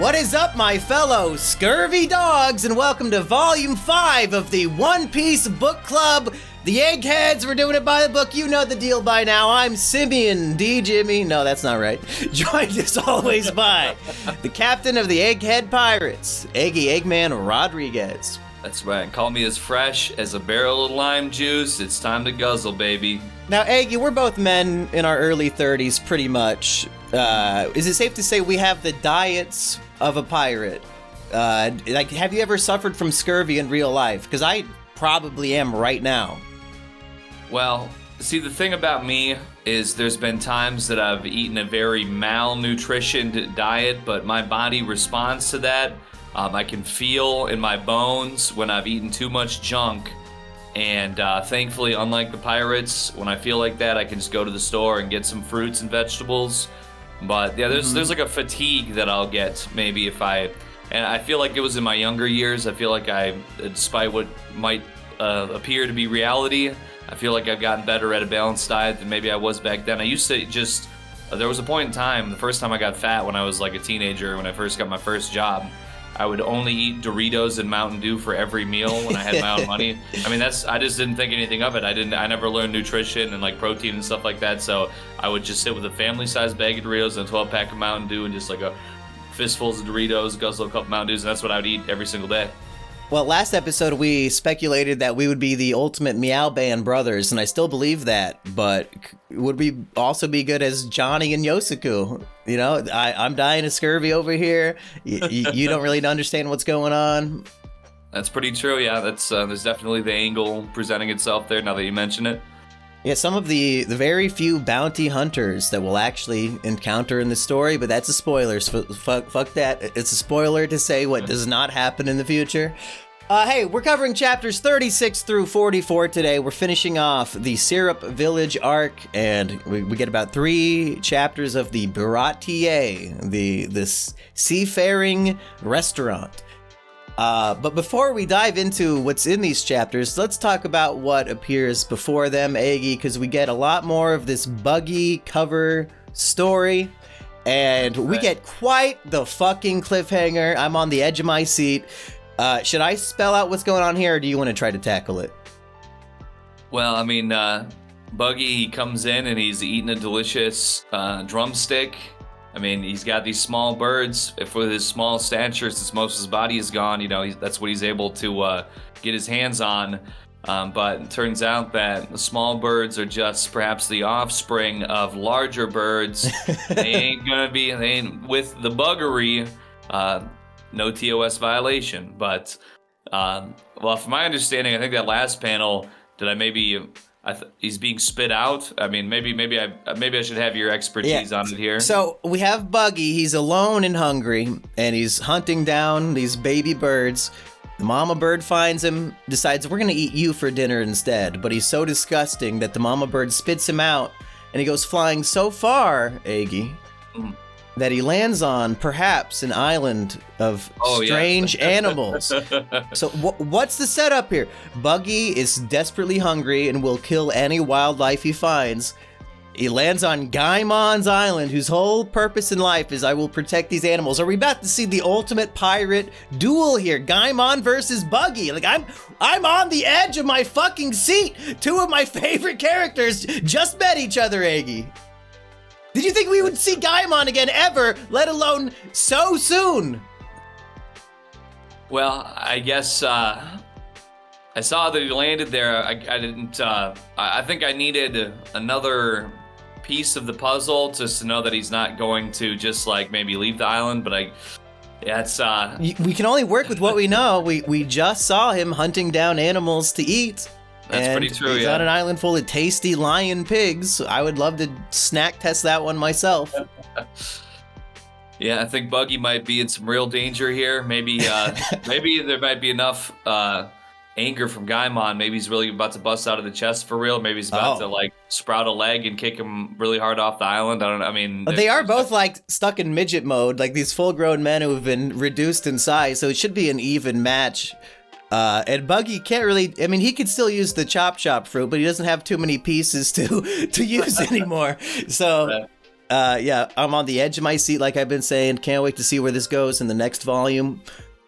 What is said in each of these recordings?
What is up, my fellow scurvy dogs, and welcome to Volume 5 of the One Piece Book Club. The Eggheads, we're doing it by the book. You know the deal by now. I'm Simeon D. Jimmy. No, that's not right. Joined as always by the captain of the Egghead Pirates, Eggy Eggman Rodriguez. That's right. Call me as fresh as a barrel of lime juice. It's time to guzzle, baby. Now, Eggy, we're both men in our early 30s, pretty much. Is it safe to say we have the diets of a pirate? Have you ever suffered from scurvy in real life? Because I probably am right now. Well, see, the thing about me is there's been times that I've eaten a very malnutritioned diet, but my body responds to that. I can feel in my bones when I've eaten too much junk. And thankfully, unlike the pirates, when I feel like that, I can just go to the store and get some fruits and vegetables. But yeah, there's like a fatigue that I'll get maybe and I feel like it was in my younger years. I feel like despite what might appear to be reality, I feel like I've gotten better at a balanced diet than maybe I was back then. I used to there was a point in time, the first time I got fat when I was like a teenager, when I first got my first job, I would only eat Doritos and Mountain Dew for every meal when I had my own money. I mean, I just didn't think anything of it. I never learned nutrition and like protein and stuff like that. So I would just sit with a family-sized bag of Doritos and a 12-pack of Mountain Dew and just like a fistfuls of Doritos, guzzle a couple Mountain Dews, and that's what I would eat every single day. Well, last episode we speculated that we would be the ultimate Meow Band brothers, and I still believe that, but would we also be good as Johnny and Yosuke? You know, I'm dying of scurvy over here. You don't really understand what's going on. That's pretty true, yeah. That's there's definitely the angle presenting itself there now that you mention it. Yeah, some of the very few bounty hunters that we'll actually encounter in the story, but that's a spoiler. Fuck that. It's a spoiler to say what does not happen in the future. Hey, we're covering chapters 36 through 44 today. We're finishing off the Syrup Village arc, and we get about 3 chapters of the Baratie, this seafaring restaurant. But before we dive into what's in these chapters, let's talk about what appears before them, Eggy, because we get a lot more of this Buggy cover story, and we get quite the fucking cliffhanger. I'm on the edge of my seat. Should I spell out what's going on here, or do you want to try to tackle it? Well, I mean, Buggy, he comes in and he's eating a delicious drumstick. I mean, he's got these small birds. If with his small stature, since most of his body is gone, you know, that's what he's able to get his hands on. But it turns out that the small birds are just perhaps the offspring of larger birds. They ain't with the buggery, no TOS violation. But, well, from my understanding, I think that last panel, he's being spit out. I mean, maybe I should have your expertise on it here. So we have Buggy. He's alone and hungry, and he's hunting down these baby birds. The mama bird finds him, decides we're gonna eat you for dinner instead. But he's so disgusting that the mama bird spits him out, and he goes flying so far, Eggy, that he lands on perhaps an island of strange animals. So what's the setup here? Buggy is desperately hungry and will kill any wildlife he finds. He lands on Gaimon's island, whose whole purpose in life is I will protect these animals. Are we about to see the ultimate pirate duel here? Gaimon versus Buggy. Like, I'm on the edge of my fucking seat. 2 of my favorite characters just met each other, Eggy. Did you think we would see Gaimon again ever, let alone so soon? Well, I guess I saw that he landed there. I didn't. I think I needed another piece of the puzzle just to know that he's not going to just like maybe leave the island. But we can only work with what we know. We just saw him hunting down animals to eat. That's pretty true, he's on an island full of tasty lion pigs. I would love to snack test that one myself. Yeah, I think Buggy might be in some real danger here. Maybe there might be enough anger from Gaimon. Maybe he's really about to bust out of the chest for real. Maybe he's about to like sprout a leg and kick him really hard off the island. I don't know. I mean, they are both like stuck in midget mode, like these full-grown men who have been reduced in size. So it should be an even match. And Buggy can't really, I mean, he could still use the chop fruit, but he doesn't have too many pieces to use anymore. So Yeah, I'm on the edge of my seat, like I've been saying. Can't wait to see where this goes in the next volume.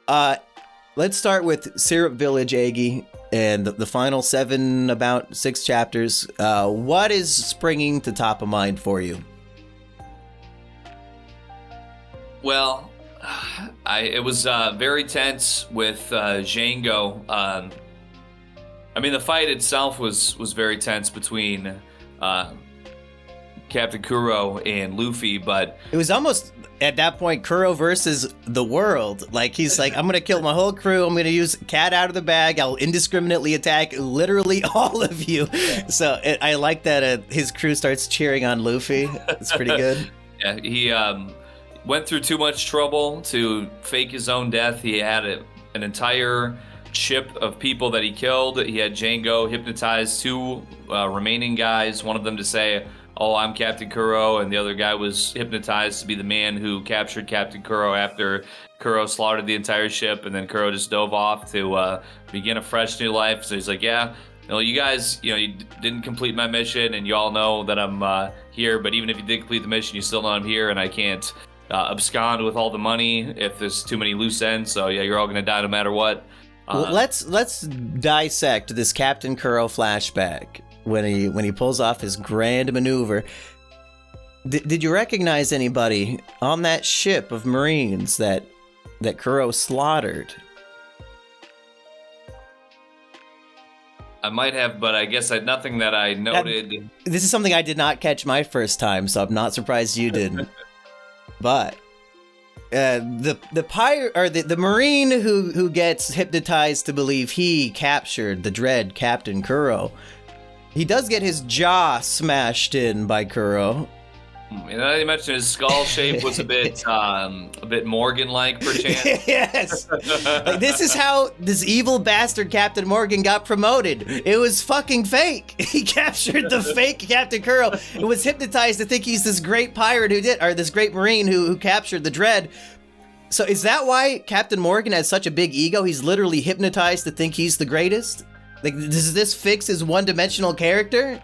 Let's start with Syrup Village, Aggie, and the final 6 chapters. What is springing to top of mind for you? Well, it was very tense with Django. I mean, the fight itself was very tense between Captain Kuro and Luffy, but it was almost at that point Kuro versus the world. Like, he's like, I'm gonna kill my whole crew. I'm gonna use cat out of the bag. I'll indiscriminately attack literally all of you. So I like that his crew starts cheering on Luffy. It's pretty good. Yeah, he went through too much trouble to fake his own death. He had an entire ship of people that he killed. He had Django hypnotize 2 remaining guys, one of them to say, "Oh, I'm Captain Kuro," and the other guy was hypnotized to be the man who captured Captain Kuro after Kuro slaughtered the entire ship, and then Kuro just dove off to begin a fresh new life. So he's like, yeah, you guys, you didn't complete my mission, and you all know that I'm here, but even if you did complete the mission, you still know I'm here, and I can't abscond with all the money if there's too many loose ends, so yeah, you're all gonna die no matter what. Well, let's dissect this Captain Kuro flashback when he pulls off his grand maneuver. Did you recognize anybody on that ship of Marines that Kuro slaughtered? I might have, but I guess nothing that I noted. This is something I did not catch my first time, so I'm not surprised you didn't. But the pirate, or the Marine who gets hypnotized to believe he captured the dread Captain Kuro, he does get his jaw smashed in by Kuro. You mentioned his skull shape was a bit Morgan-like, perchance. Yes. Like, this is how this evil bastard Captain Morgan got promoted. It was fucking fake. He captured the fake Captain Kuro and was hypnotized to think he's this great pirate this great Marine who captured the Dread. So is that why Captain Morgan has such a big ego? He's literally hypnotized to think he's the greatest? Like, does this fix his one-dimensional character?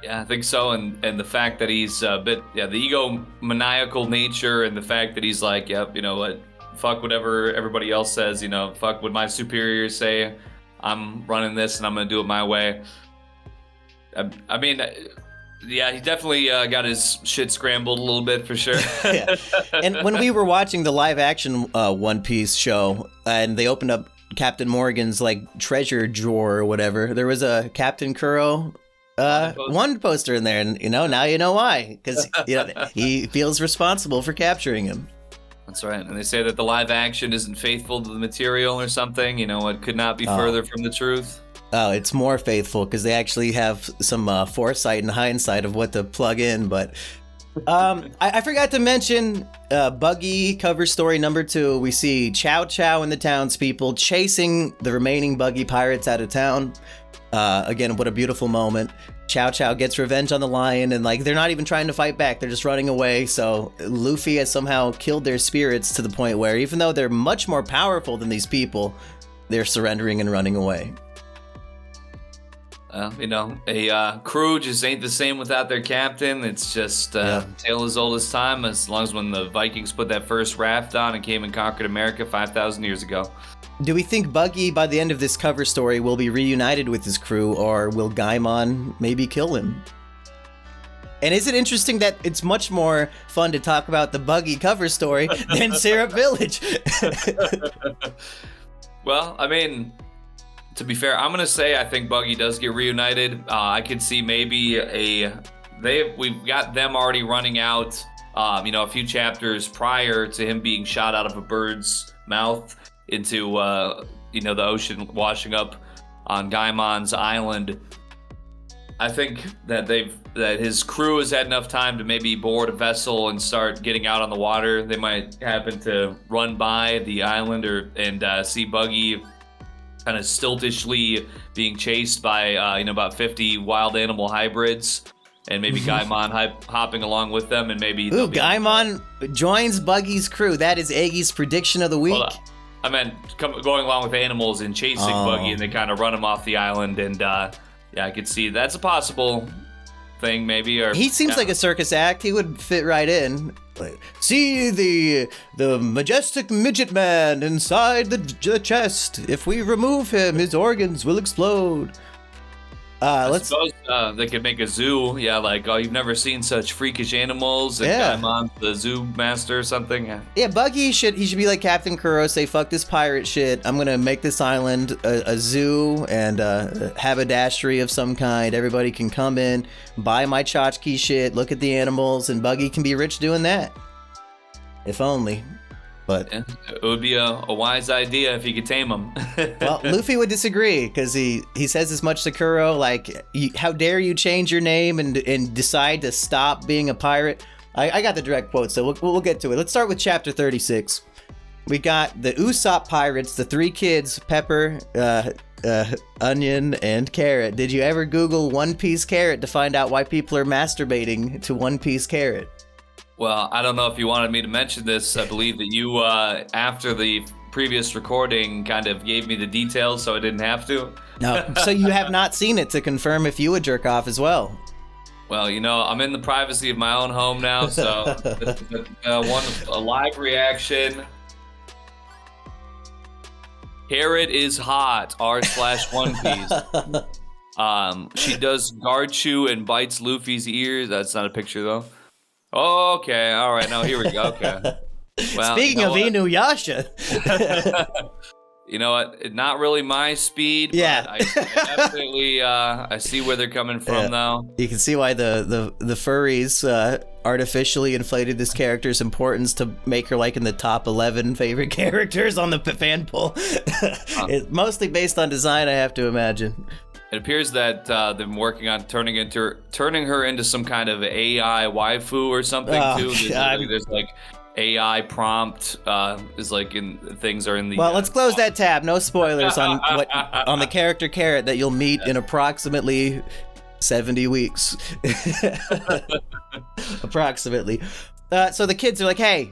Yeah, I think so, and the fact that he's a bit, the egomaniacal nature, and the fact that he's like, yep, you know what, fuck whatever everybody else says, fuck what my superiors say, I'm running this and I'm gonna do it my way. I mean, yeah, he definitely got his shit scrambled a little bit for sure. Yeah. And when we were watching the live-action One Piece show, and they opened up Captain Morgan's like treasure drawer or whatever, there was a Captain Kuro one poster in there, and now you know why, because he feels responsible for capturing him. That's right, and they say that the live action isn't faithful to the material or something. It could not be further from the truth. Oh, it's more faithful because they actually have some foresight and hindsight of what to plug in. But I forgot to mention Buggy cover story number 2. We see Chow Chow and the townspeople chasing the remaining Buggy pirates out of town. Again, what a beautiful moment. Chow Chow gets revenge on the lion, and they're not even trying to fight back, they're just running away. So Luffy has somehow killed their spirits to the point where even though they're much more powerful than these people, they're surrendering and running away. A crew just ain't the same without their captain. It's just tale as old as time, as long as when the Vikings put that first raft on and came and conquered America 5,000 years ago. Do we think Buggy, by the end of this cover story, will be reunited with his crew, or will Gaimon maybe kill him? And is it interesting that it's much more fun to talk about the Buggy cover story than Syrup Village? Well, I mean, to be fair, I'm going to say I think Buggy does get reunited. I could see maybe we've got them already running out, a few chapters prior to him being shot out of a bird's mouth into the ocean, washing up on Gaimon's island. I think that his crew has had enough time to maybe board a vessel and start getting out on the water. They might happen to run by the island and see Buggy kind of stiltishly being chased by about 50 wild animal hybrids, and maybe Gaimon hopping along with them, and maybe Gaimon joins Buggy's crew. That is Eggy's prediction of the week. I meant going along with animals and chasing Buggy, and they kind of run him off the island. And I could see that's a possible thing, maybe. Or he seems like a circus act. He would fit right in. See the majestic midget man inside the chest. If we remove him, his organs will explode. I suppose they could make a zoo. Yeah, like, oh, you've never seen such freakish animals. And I'm on the zoo master or something. Yeah, Buggy should be like Captain Kuro. Say, fuck this pirate shit. I'm gonna make this island a zoo and haberdashery of some kind. Everybody can come in, buy my tchotchke shit, look at the animals, and Buggy can be rich doing that. If only. But it would be a wise idea if he could tame him. well, Luffy would disagree because he says as much to Kuro, like, how dare you change your name and decide to stop being a pirate? I got the direct quote, so we'll get to it. Let's start with chapter 36. We got the Usopp pirates, the 3 kids, Pepper, Onion, and Carrot. Did you ever Google One Piece Carrot to find out why people are masturbating to One Piece Carrot? Well, I don't know if you wanted me to mention this. I believe that you, after the previous recording, kind of gave me the details, so I didn't have to. No, so you have not seen it to confirm if you would jerk off as well. Well, I'm in the privacy of my own home now, so a live reaction. Carrot is hot, r/One Piece. She does guard chew and bites Luffy's ears. That's not a picture, though. Oh, okay, all right, now here we go, okay. Well, speaking of Inuyasha. You know what, not really my speed, yeah. But I definitely, I see where they're coming from, though. You can see why the furries artificially inflated this character's importance to make her like in the top 11 favorite characters on the fan poll. It's mostly based on design, I have to imagine. It appears that they've been working on turning her into some kind of AI waifu or something too. There's like AI prompt is like in things are in the. Well, let's close that tab. No spoilers on the character Carrot that you'll meet in approximately 70 weeks. Approximately. So the kids are like, hey,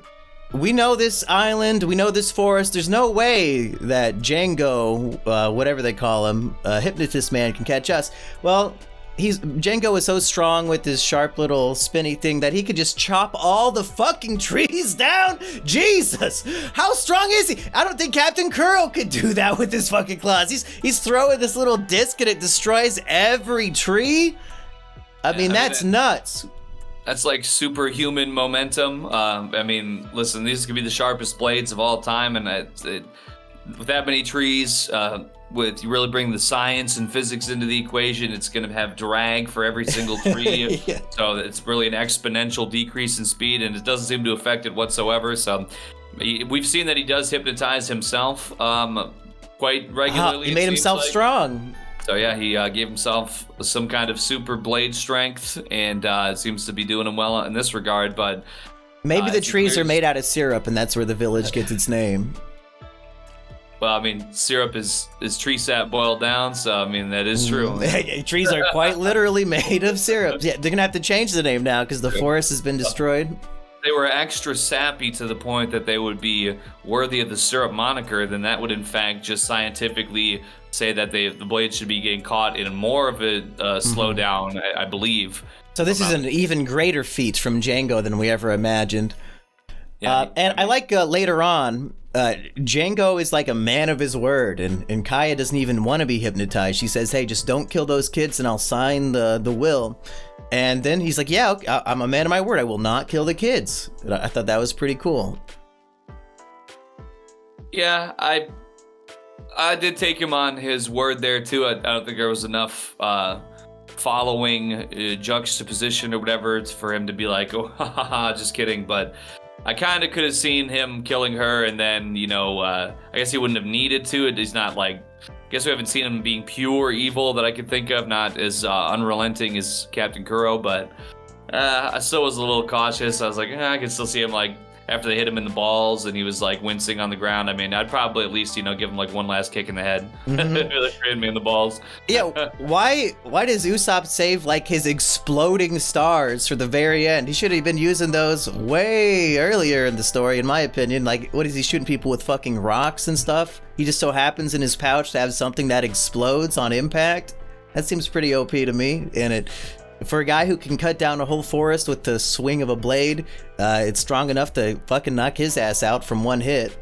we know this island, we know this forest. There's no way that Django, whatever they call him, Hypnotist Man, can catch us. Well, Django is so strong with his sharp little spinny thing that he could just chop all the fucking trees down. Jesus, how strong is he? I don't think Captain Kuro could do that with his fucking claws. He's throwing this little disc and it destroys every tree. I mean, that's nuts. That's like superhuman momentum. I mean, listen, these could be the sharpest blades of all time, and with that many trees, you really bring the science and physics into the equation, it's going to have drag for every single tree. Yeah. So it's really an exponential decrease in speed, and it doesn't seem to affect it whatsoever. So we've seen that he does hypnotize himself quite regularly. He made himself strong. So yeah, he gave himself some kind of super blade strength, and it seems to be doing him well in this regard. But maybe the trees are made out of syrup, and that's where the village gets its name. Well, I mean, syrup is tree sap boiled down, so I mean that is true. Trees are quite literally made of syrup. Yeah, they're gonna have to change the name now because the forest has been destroyed. They were extra sappy to the point that they would be worthy of the syrup moniker. Then that would in fact just scientifically say that the blade should be getting caught in more of a slowdown, I believe. So this is an even greater feat from Django than we ever imagined. Yeah, I like later on, Django is like a man of his word, and Kaya doesn't even want to be hypnotized. She says, hey, just don't kill those kids and I'll sign the will. And then he's like, yeah, okay, I'm a man of my word. I will not kill the kids. And I thought that was pretty cool. Yeah, I did take him on his word there too. I don't think there was enough following juxtaposition or whatever for him to be like, oh, ha, just kidding. But I kind of could have seen him killing her, and then, I guess he wouldn't have needed to. He's not like, I guess we haven't seen him being pure evil that I could think of, not as unrelenting as Captain Kuro, but I still was a little cautious. I was like, I can still see him like, after they hit him in the balls and he was like wincing on the ground. I mean, I'd probably at least, give him like one last kick in the head. Really hit me in the balls. Yeah, why does Usopp save like his exploding stars for the very end? He should have been using those way earlier in the story, in my opinion. Like, what is he shooting people with fucking rocks and stuff? He just so happens in his pouch to have something that explodes on impact? That seems pretty OP to me, and For a guy who can cut down a whole forest with the swing of a blade, it's strong enough to fucking knock his ass out from one hit.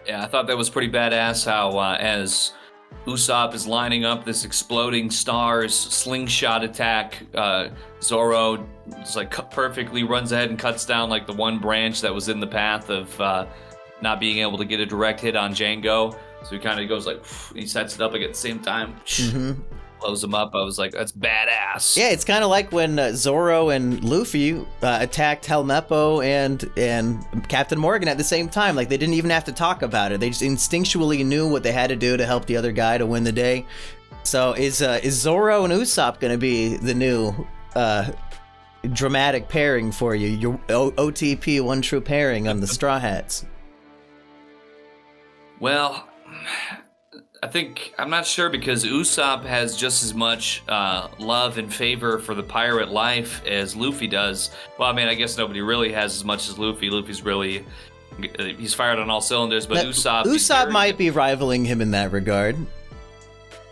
Yeah, I thought that was pretty badass how as Usopp is lining up this exploding stars slingshot attack, Zoro just like perfectly runs ahead and cuts down like the one branch that was in the path of not being able to get a direct hit on Django. So he kind of goes like, he sets it up like at the same time, blows him up. I was like, that's badass. Yeah, it's kind of like when Zoro and Luffy attacked Helmeppo and Captain Morgan at the same time. Like, they didn't even have to talk about it. They just instinctually knew what they had to do to help the other guy to win the day. So is Zoro and Usopp going to be the new dramatic pairing for you? Your OTP one true pairing on the Straw Hats? Well, I'm not sure because Usopp has just as much love and favor for the pirate life as Luffy does. Well, I mean, I guess nobody really has as much as Luffy. Luffy's really, he's fired on all cylinders, but Usopp might be rivaling him in that regard.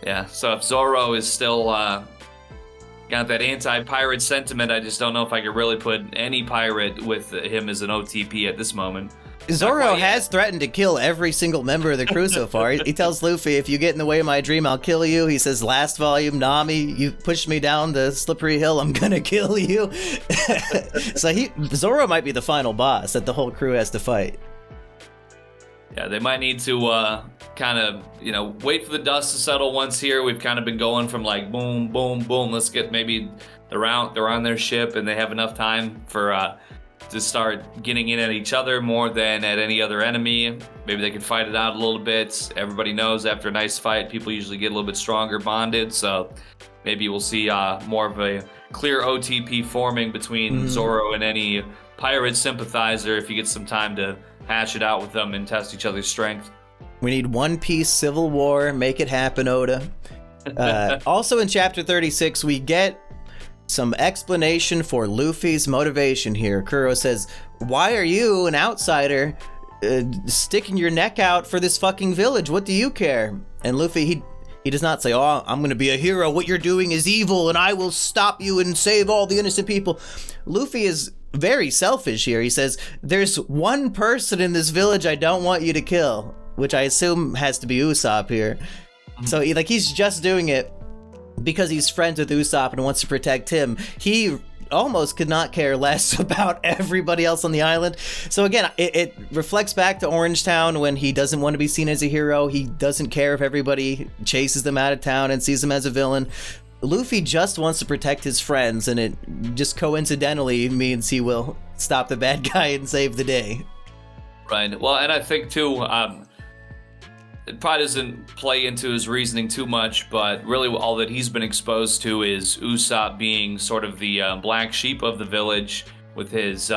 Yeah, so if Zoro is still got that anti-pirate sentiment, I just don't know if I could really put any pirate with him as an OTP at this moment. Zoro has threatened to kill every single member of the crew so far. He tells Luffy, if you get in the way of my dream, I'll kill you. He says, last volume, Nami, you pushed me down the slippery hill, I'm gonna kill you. So Zoro might be the final boss that the whole crew has to fight. Yeah, they might need to kind of, wait for the dust to settle once here. We've kind of been going from like boom, boom, boom. Let's get maybe they're on their ship and they have enough time for to start getting in at each other more than at any other enemy. Maybe they can fight it out a little bit. Everybody knows after a nice fight, people usually get a little bit stronger bonded. So maybe we'll see more of a clear OTP forming between Zoro and any pirate sympathizer if you get some time to hash it out with them and test each other's strength. We need One Piece Civil War. Make it happen, Oda. Also in chapter 36, we get some explanation for Luffy's motivation here. Kuro says, why are you, an outsider, sticking your neck out for this fucking village? What do you care? And Luffy, he does not say, oh, I'm gonna be a hero. What you're doing is evil and I will stop you and save all the innocent people. Luffy is very selfish here. He says, there's one person in this village I don't want you to kill, which I assume has to be Usopp here. So he's just doing it because he's friends with Usopp and wants to protect him. He almost could not care less about everybody else on the island. So again, it reflects back to Orangetown when he doesn't want to be seen as a hero. He doesn't care if everybody chases them out of town and sees him as a villain. Luffy just wants to protect his friends, and it just coincidentally means he will stop the bad guy and save the day. Right. Well, and I think too, it probably doesn't play into his reasoning too much, but really all that he's been exposed to is Usopp being sort of the black sheep of the village with his,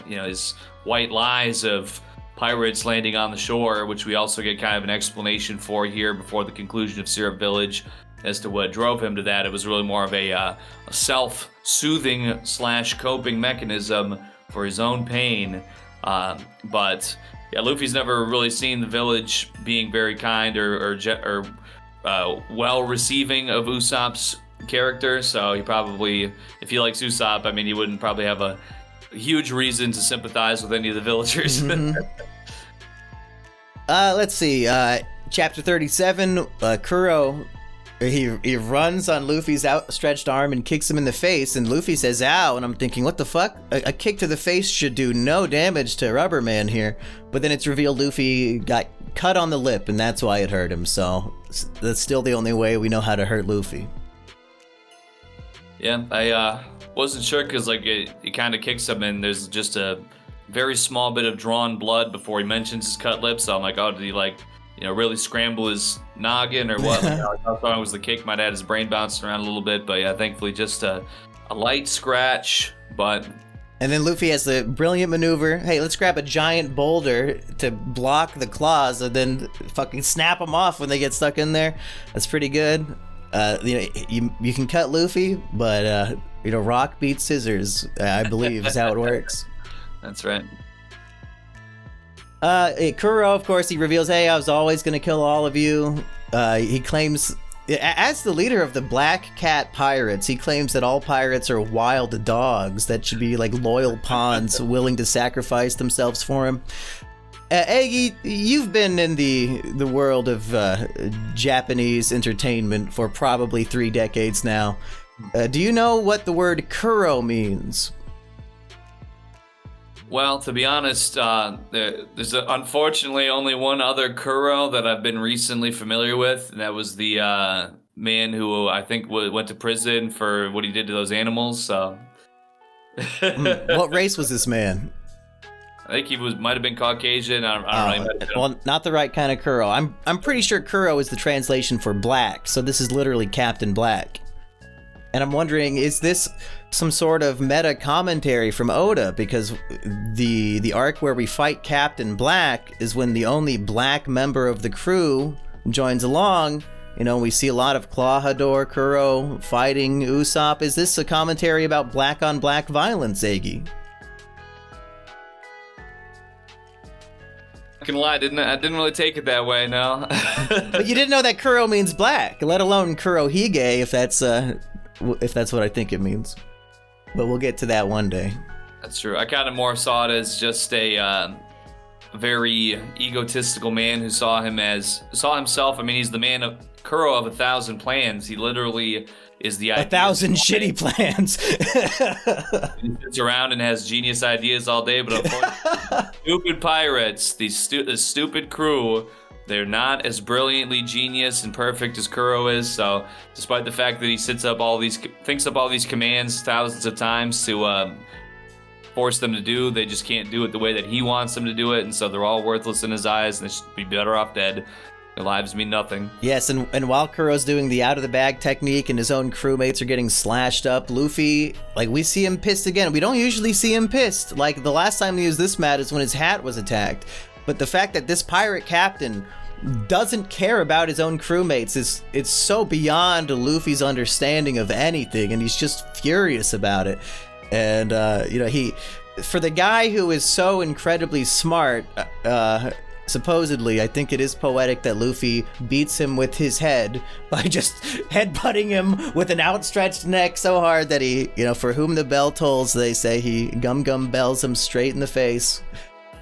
his white lies of pirates landing on the shore, which we also get kind of an explanation for here before the conclusion of Syrup Village as to what drove him to that. It was really more of a self-soothing / coping mechanism for his own pain. But yeah, Luffy's never really seen the village being very kind or well receiving of Usopp's character. So he probably, if he likes Usopp, I mean, he wouldn't probably have a huge reason to sympathize with any of the villagers. Let's see. Chapter 37. Kuro. He runs on Luffy's outstretched arm and kicks him in the face, and Luffy says, ow, and I'm thinking, what the fuck? A kick to the face should do no damage to Rubber Man here. But then it's revealed Luffy got cut on the lip, and that's why it hurt him, so that's still the only way we know how to hurt Luffy. Yeah, I wasn't sure, because he kind of kicks him, and there's just a very small bit of drawn blood before he mentions his cut lip, so I'm like, oh, did he really scramble his noggin or what? How strong was the kick? Might have had his brain bouncing around a little bit, but yeah, thankfully just a light scratch. But and then Luffy has the brilliant maneuver. Hey, let's grab a giant boulder to block the claws, and then fucking snap them off when they get stuck in there. That's pretty good. You can cut Luffy, but rock beats scissors. I believe is how it works. That's right. Kuro, of course, he reveals, hey, I was always going to kill all of you. He claims As the leader of the Black Cat Pirates, he claims that all pirates are wild dogs that should be like loyal pawns willing to sacrifice themselves for him. Eggy, you've been in the world of Japanese entertainment for probably 3 decades now. Do you know what the word Kuro means? Well, to be honest, there's unfortunately only one other Kuro that I've been recently familiar with, and that was the man who I think went to prison for what he did to those animals. So, What race was this man? I think he might have been Caucasian. I don't know. Well, not the right kind of Kuro. I'm pretty sure Kuro is the translation for black, so this is literally Captain Black. And I'm wondering, is this some sort of meta commentary from Oda? Because the arc where we fight Captain Black is when the only black member of the crew joins along. You know, we see a lot of Clawhador Kuro fighting Usopp. Is this a commentary about black on black violence, Eggy? I can lie, I didn't really take it that way, no. But you didn't know that Kuro means black, let alone Kurohige, if that's what I think it means. But we'll get to that one day. That's true. I kind of more saw it as just a very egotistical man who saw himself. I mean, he's the man of Kuro of 1,000 plans. He literally is the 1,000 shitty plans. He sits around and has genius ideas all day, but unfortunately, stupid pirates, these stupid crew, they're not as brilliantly genius and perfect as Kuro is. So, despite the fact that he thinks up all these commands thousands of times to force them to do, they just can't do it the way that he wants them to do it, and so they're all worthless in his eyes, and they should be better off dead. Their lives mean nothing. Yes, and while Kuro's doing the out-of-the-bag technique and his own crewmates are getting slashed up, Luffy, like, we see him pissed again. We don't usually see him pissed. Like, the last time he was this mad is when his hat was attacked. But the fact that this pirate captain doesn't care about his own crewmates it's so beyond Luffy's understanding of anything, and he's just furious about it. And, you know, for the guy who is so incredibly smart, supposedly, I think it is poetic that Luffy beats him with his head by just headbutting him with an outstretched neck so hard that he, you know, for whom the bell tolls, they say, he gum bells him straight in the face.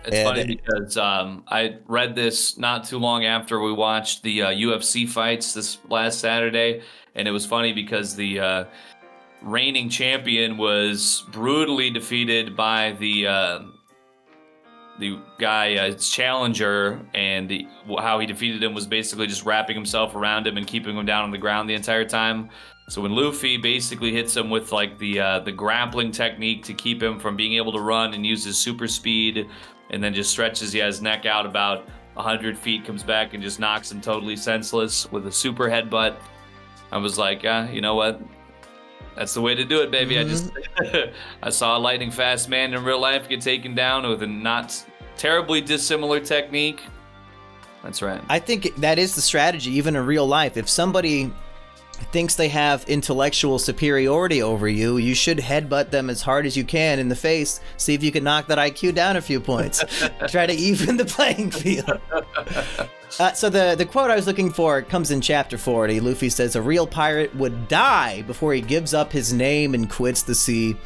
It's funny because I read this not too long after we watched the UFC fights this last Saturday, and it was funny because the reigning champion was brutally defeated by the guy, challenger, and how he defeated him was basically just wrapping himself around him and keeping him down on the ground the entire time. So when Luffy basically hits him with like the grappling technique to keep him from being able to run and use his super speed, and then just stretches his neck out about 100 feet, comes back and just knocks him totally senseless with a super headbutt, I was like, you know what? That's the way to do it, baby. Mm-hmm. I saw a lightning fast man in real life get taken down with a not terribly dissimilar technique. That's right. I think that is the strategy, even in real life. If somebody thinks they have intellectual superiority over you, you should headbutt them as hard as you can in the face. See if you can knock that IQ down a few points. Try to even the playing field. So the quote I was looking for comes in chapter 40. Luffy says, "A real pirate would die before he gives up his name and quits the sea."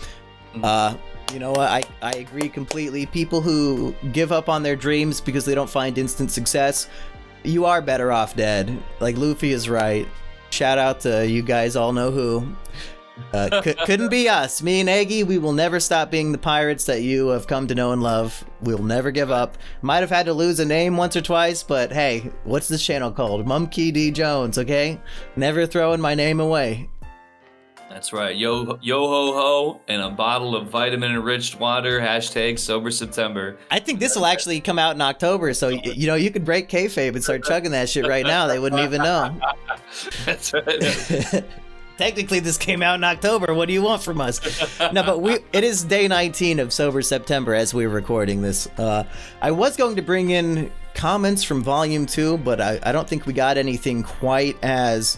You know what? I agree completely. People who give up on their dreams because they don't find instant success, you are better off dead. Like, Luffy is right. Shout out to you guys all know who. Couldn't be us. Me and Eggy, we will never stop being the pirates that you have come to know and love. We'll never give up. Might have had to lose a name once or twice, but hey, what's this channel called? Mumkey D. Jones, okay? Never throwing my name away. That's right. Yo ho ho, and a bottle of vitamin-enriched water. # sober September. I think this will actually come out in October, so you know you could break kayfabe and start chugging that shit right now. They wouldn't even know. That's right. Technically, this came out in October. What do you want from us? No, but it is day 19 of Sober September as we're recording this. I was going to bring in comments from Volume 2, but I don't think we got anything quite as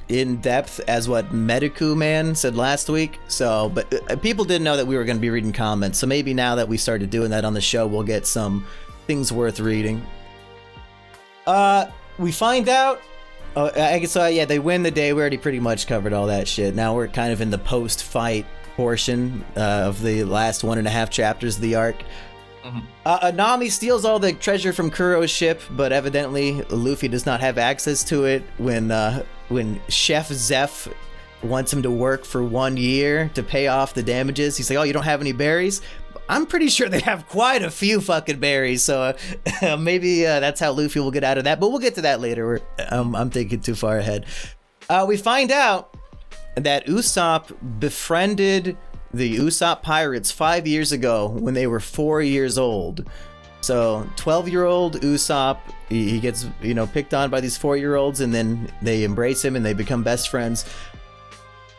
in depth as what Mediku Man said last week. So, but people didn't know that we were going to be reading comments. So maybe now that we started doing that on the show, we'll get some things worth reading. We find out I guess so. Yeah, they win the day. We already pretty much covered all that shit. Now we're kind of in the post-fight portion of the last 1.5 chapters of the arc. Nami steals all the treasure from Kuro's ship, but evidently Luffy does not have access to it. When Chef Zeff wants him to work for 1 year to pay off the damages, he's like, "Oh, you don't have any berries?" I'm pretty sure they have quite a few fucking berries, so maybe that's how Luffy will get out of that. But we'll get to that later. I'm thinking too far ahead. We find out that Usopp befriended the Usopp pirates 5 years ago when they were 4 years old. So 12-year-old Usopp, he gets picked on by these 4-year-olds, and then they embrace him and they become best friends.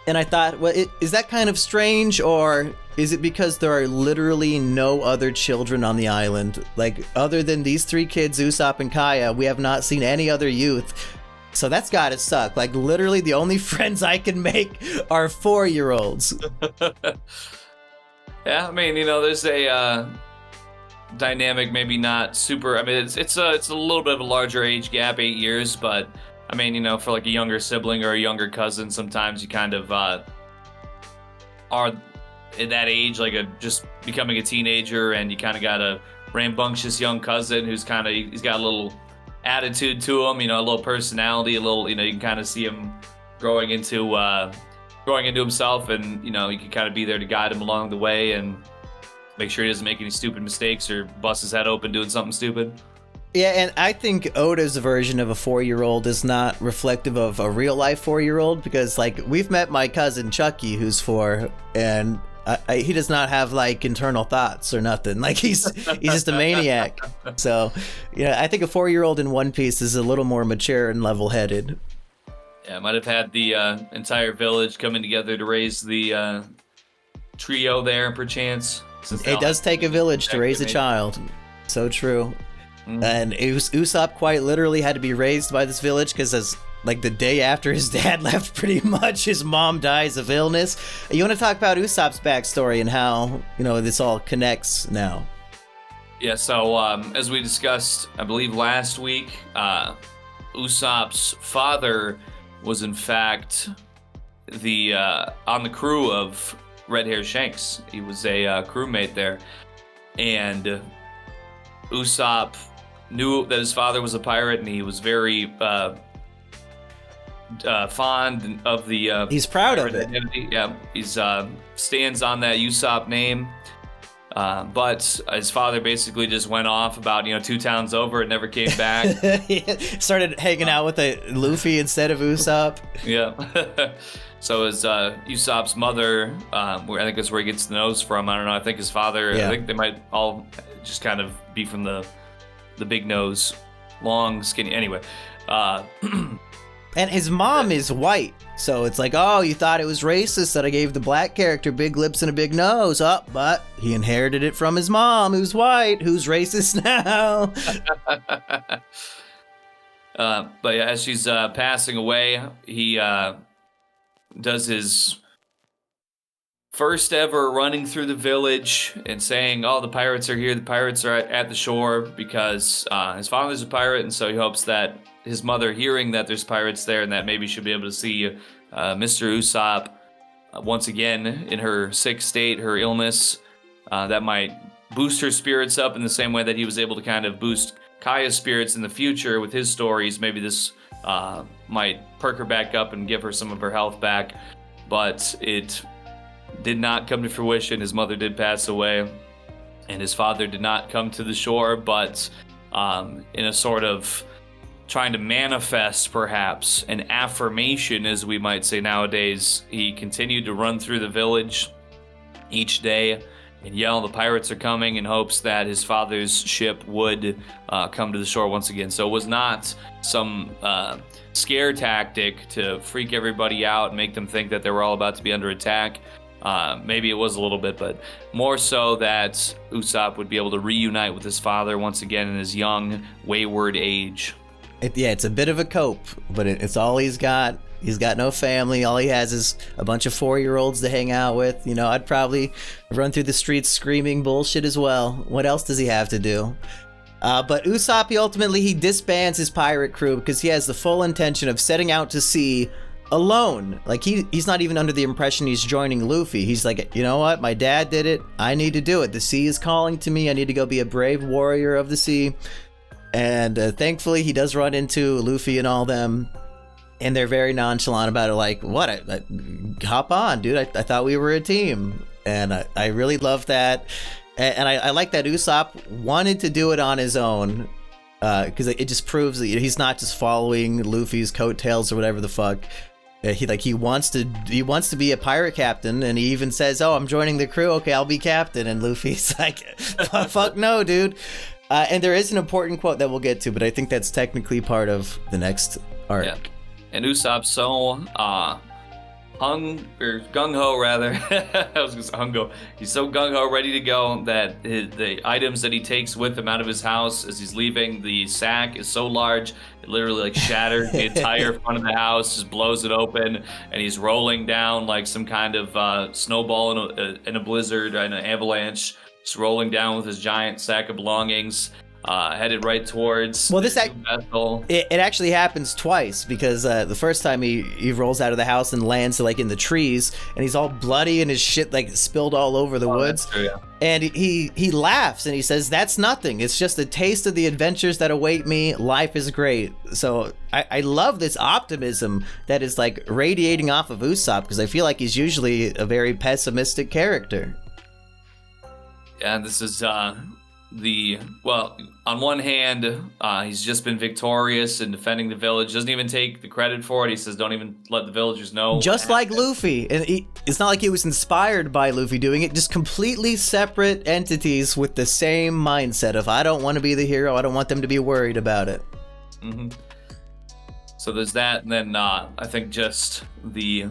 And I thought, well, is that kind of strange, or is it because there are literally no other children on the island? Like, other than these 3 kids, Usopp and Kaya, we have not seen any other youth. So that's gotta suck. Like, literally the only friends I can make are 4-year-olds. Yeah, I mean, there's a dynamic, maybe not super. I mean, it's a little bit of a larger age gap, 8 years, but I mean, for like a younger sibling or a younger cousin, sometimes you kind of are at that age, like just becoming a teenager, and you kind of got a rambunctious young cousin who's he's got a little attitude to him, a little personality, a little, you can kind of see him growing into himself, and you can kind of be there to guide him along the way and make sure he doesn't make any stupid mistakes or bust his head open doing something stupid. Yeah, and I think Oda's version of a 4-year-old is not reflective of a real-life 4-year-old, because, like, we've met my cousin Chucky, who's 4, and he does not have, like, internal thoughts or nothing. Like, he's just a maniac. So, I think a 4-year-old in One Piece is a little more mature and level-headed. Yeah, might have had the entire village coming together to raise the trio there, perchance. It does take a village to raise a child. So true. And Usopp quite literally had to be raised by this village, because the day after his dad left, pretty much his mom dies of illness. You want to talk about Usopp's backstory and how this all connects now? Yeah, so as we discussed, I believe last week, Usopp's father was in fact on the crew of Red Hair Shanks. He was a crewmate there, and Usopp knew that his father was a pirate, and he was very fond of the he's proud of it. Identity. Yeah, he's stands on that Usopp name, but his father basically just went off about 2 towns over and never came back. Started hanging out with a Luffy instead of Usopp. Yeah. So his Usopp's mother, I think that's where he gets the nose from. I don't know. I think his father. Yeah. I think they might all just kind of be from the big nose, long, skinny. Anyway, and his mom is white, so it's like, oh, you thought it was racist that I gave the black character big lips and a big nose. But he inherited it from his mom, who's white, who's racist now. But yeah, as she's passing away, he does his first ever running through the village and saying, "Oh, the pirates are here. The pirates are at the shore," because his father's a pirate, and so he hopes that his mother, hearing that there's pirates there and that maybe she'll be able to see Mr. Usopp once again in her sick state, her illness, that might boost her spirits up in the same way that he was able to kind of boost Kaya's spirits in the future with his stories. Maybe this might perk her back up and give her some of her health back, but it did not come to fruition. His mother did pass away, and his father did not come to the shore, but in a sort of trying to manifest perhaps an affirmation, as we might say nowadays, he continued to run through the village each day and yell, "The pirates are coming," in hopes that his father's ship would come to the shore once again. So it was not some scare tactic to freak everybody out and make them think that they were all about to be under attack. Maybe it was a little bit, but more so that Usopp would be able to reunite with his father once again in his young, wayward age. It's a bit of a cope, but it's all he's got. He's got no family. All he has is a bunch of 4-year-olds to hang out with. I'd probably run through the streets screaming bullshit as well. What else does he have to do? But Usopp, he disbands his pirate crew because he has the full intention of setting out to sea alone. Like, he's not even under the impression he's joining Luffy. He's like, you know what? My dad did it. I need to do it. The sea is calling to me. I need to go be a brave warrior of the sea. And thankfully, he does run into Luffy and all them. And they're very nonchalant about it. Like, what? Hop on, dude. I thought we were a team. And I really love that. And I like that Usopp wanted to do it on his own. Because it just proves that he's not just following Luffy's coattails or whatever the fuck. He wants to be a pirate captain, and he even says, "Oh, I'm joining the crew. Okay, I'll be captain." And Luffy's like, "Fuck no, dude." And there is an important quote that we'll get to, but I think that's technically part of the next arc. Yeah. And Usopp's so gung-ho rather. I was gonna say hungo. He's so gung-ho, ready to go, that the items that he takes with him out of his house as he's leaving, the sack is so large it literally like shatters the entire front of the house, just blows it open, and he's rolling down like some kind of snowball in a blizzard, in an avalanche, just rolling down with his giant sack of belongings. Headed right towards vessel. It actually happens twice, because the first time he rolls out of the house and lands like in the trees, and he's all bloody and his shit like spilled all over the woods. True, yeah. And he laughs and he says, "That's nothing. It's just a taste of the adventures that await me. Life is great." So I love this optimism that is like radiating off of Usopp, because I feel like he's usually a very pessimistic character. Yeah, this is on one hand, he's just been victorious in defending the village. Doesn't even take the credit for it. He says, "Don't even let the villagers know." Just like Luffy. And it's not like he was inspired by Luffy doing it. Just completely separate entities with the same mindset of, I don't want to be the hero. I don't want them to be worried about it. Mm-hmm. So there's that. And then I think just the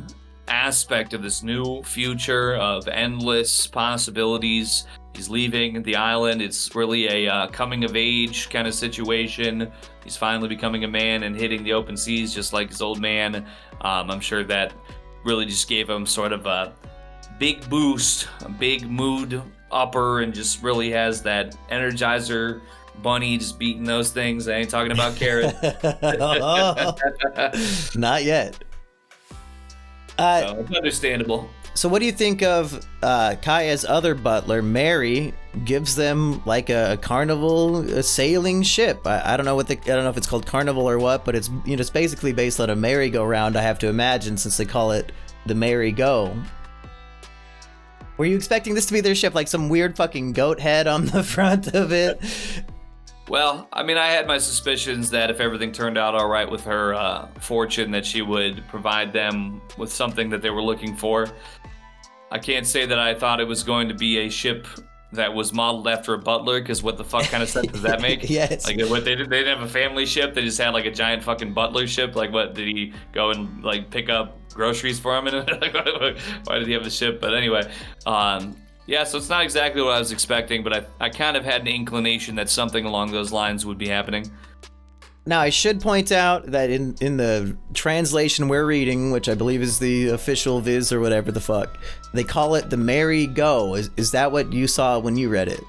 aspect of this new future of endless possibilities. He's leaving the island. It's really a coming of age kind of situation. He's finally becoming a man and hitting the open seas just like his old man. I'm sure that really just gave him sort of a big boost, a big mood upper, and just really has that Energizer bunny just beating those things. I ain't talking about Carrot. Not yet. So it's understandable. So what do you think of Kaya's other butler, Mary, gives them like a carnival, a sailing ship? I don't know I don't know if it's called carnival or what, but it's it's basically based on a merry-go-round, I have to imagine, since they call it the merry-go. Were you expecting this to be their ship, like some weird fucking goat head on the front of it? Well, I mean, I had my suspicions that if everything turned out all right with her fortune, that she would provide them with something that they were looking for. I can't say that I thought it was going to be a ship that was modeled after a butler, because what the fuck kind of sense does that make? Yes. Like, what they didn't have a family ship, they just had like a giant fucking butler ship. Like, what, did he go and like pick up groceries for him? And like, why did he have a ship? But anyway, yeah, so it's not exactly what I was expecting, but I kind of had an inclination that something along those lines would be happening. Now, I should point out that in the translation we're reading, which I believe is the official Viz or whatever the fuck, they call it the merry-go. Is that what you saw when you read it?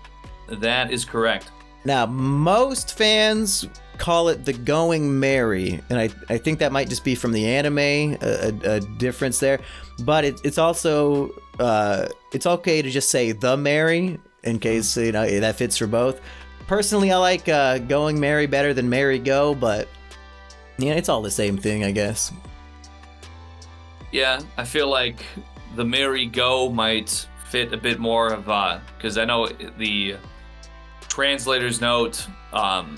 That is correct. Now, most fans call it the going merry, and I think that might just be from the anime, a difference there. But it's also, it's okay to just say the merry, in case, that fits for both. Personally, I like going merry better than merry-go, but yeah, it's all the same thing, I guess. Yeah, I feel like the merry-go might fit a bit more of, because I know the translator's note on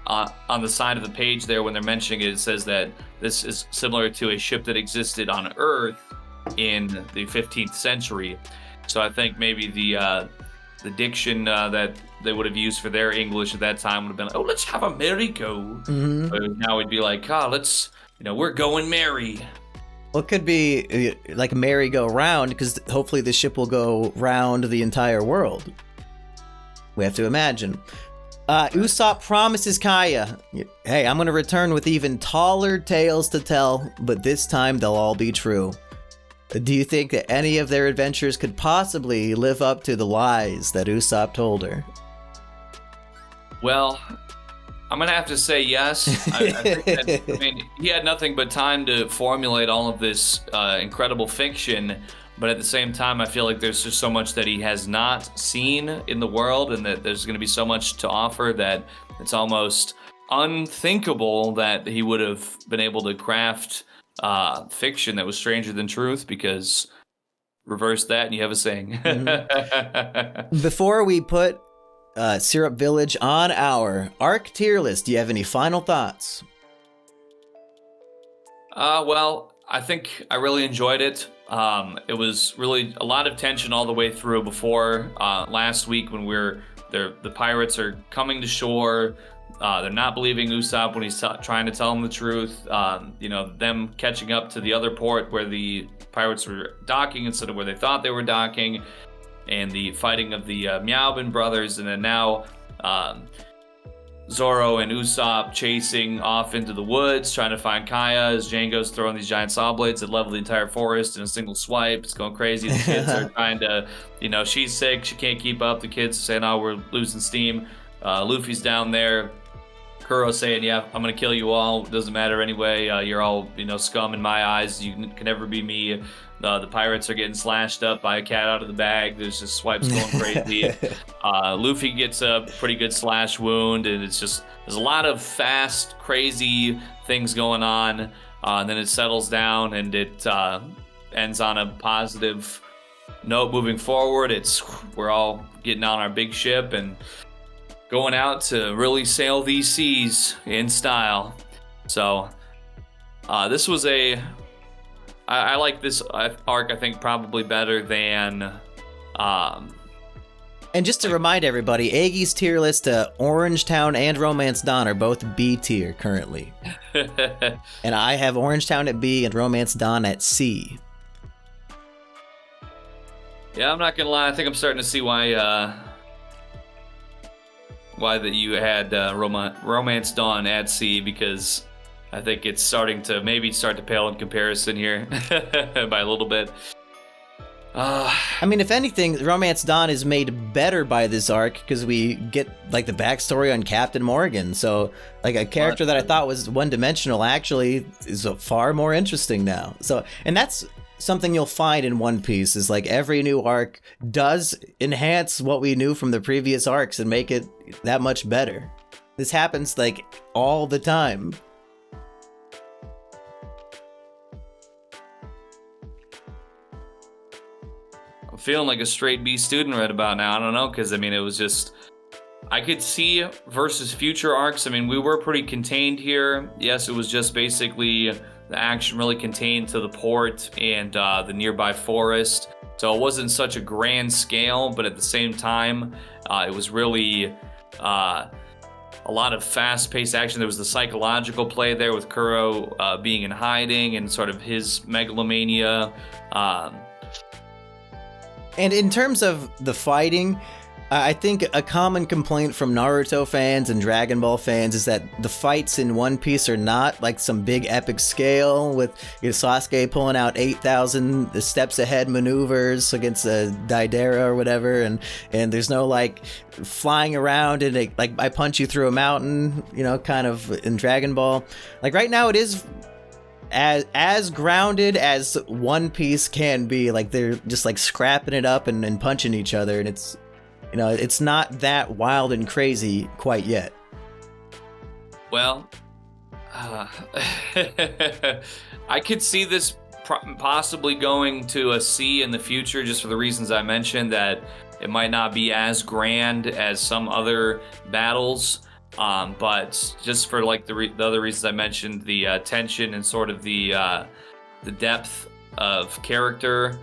the side of the page there, when they're mentioning it, it says that this is similar to a ship that existed on Earth in the 15th century. So I think maybe the diction that they would have used for their English at that time would have been like, "Oh, let's have a merry-go." Mm-hmm. But now we'd be like, let's, we're going merry. Well, it could be like a merry-go-round, because hopefully the ship will go round the entire world. We have to imagine. Usopp promises Kaya, "Hey, I'm going to return with even taller tales to tell, but this time they'll all be true." Do you think that any of their adventures could possibly live up to the lies that Usopp told her? Well, I'm gonna have to say yes. I mean, he had nothing but time to formulate all of this incredible fiction, but at the same time, I feel like there's just so much that he has not seen in the world, and that there's gonna be so much to offer that it's almost unthinkable that he would have been able to craft fiction that was stranger than truth, because reverse that and you have a saying. Before we put Syrup Village on our arc tier list, do you have any final thoughts? Well, I think I really enjoyed it. It was really a lot of tension all the way through before last week when the pirates are coming to shore. They're not believing Usopp when he's trying to tell them the truth. Them catching up to the other port where the pirates were docking instead of where they thought they were docking, and the fighting of the Meowbin brothers, and then now Zoro and Usopp chasing off into the woods, trying to find Kaya as Django's throwing these giant saw blades that level the entire forest in a single swipe. It's going crazy. The kids are trying to, she's sick, she can't keep up. The kids are saying, oh, we're losing steam. Luffy's down there. Kuro saying, yeah, I'm going to kill you all. It doesn't matter anyway. You're all, scum in my eyes. You can never be me. The pirates are getting slashed up by a cat out of the bag. There's just swipes going crazy. Luffy gets a pretty good slash wound, and there's a lot of fast, crazy things going on. And then it settles down, and it ends on a positive note moving forward. We're all getting on our big ship and going out to really sail these seas in style. So this was I like this arc, I think, probably better than and just to remind everybody, Aggi's tier list, Orange Town and Romance Dawn are both B tier currently. And I have Orange Town at B and Romance Dawn at C. Yeah, I'm not gonna lie, I think I'm starting to see why that you had Romance Dawn at C, because I think it's starting to pale in comparison here by a little bit. I mean, if anything, Romance Dawn is made better by this arc because we get like the backstory on Captain Morgan. So like a character that I thought was one-dimensional actually is far more interesting now. So, and that's something you'll find in One Piece, is like every new arc does enhance what we knew from the previous arcs and make it that much better. This happens like all the time. I'm feeling like a straight B student right about now. I don't know, because I mean, it was just, I could see versus future arcs. I mean, we were pretty contained here. Yes, it was just basically the action really contained to the port and the nearby forest. So it wasn't such a grand scale, but at the same time, it was really a lot of fast-paced action. There was the psychological play there with Kuro being in hiding and sort of his megalomania. And in terms of the fighting, I think a common complaint from Naruto fans and Dragon Ball fans is that the fights in One Piece are not like some big epic scale with Sasuke pulling out 8,000 steps ahead maneuvers against Daidara or whatever, and there's no like flying around and like I punch you through a mountain, kind of in Dragon Ball. Like right now it is as grounded as One Piece can be. Like they're just like scrapping it up and punching each other, and it's it's not that wild and crazy quite yet. Well, I could see this possibly going to a C in the future, just for the reasons I mentioned, that it might not be as grand as some other battles. But just for like the other reasons I mentioned, the tension and sort of the depth of character,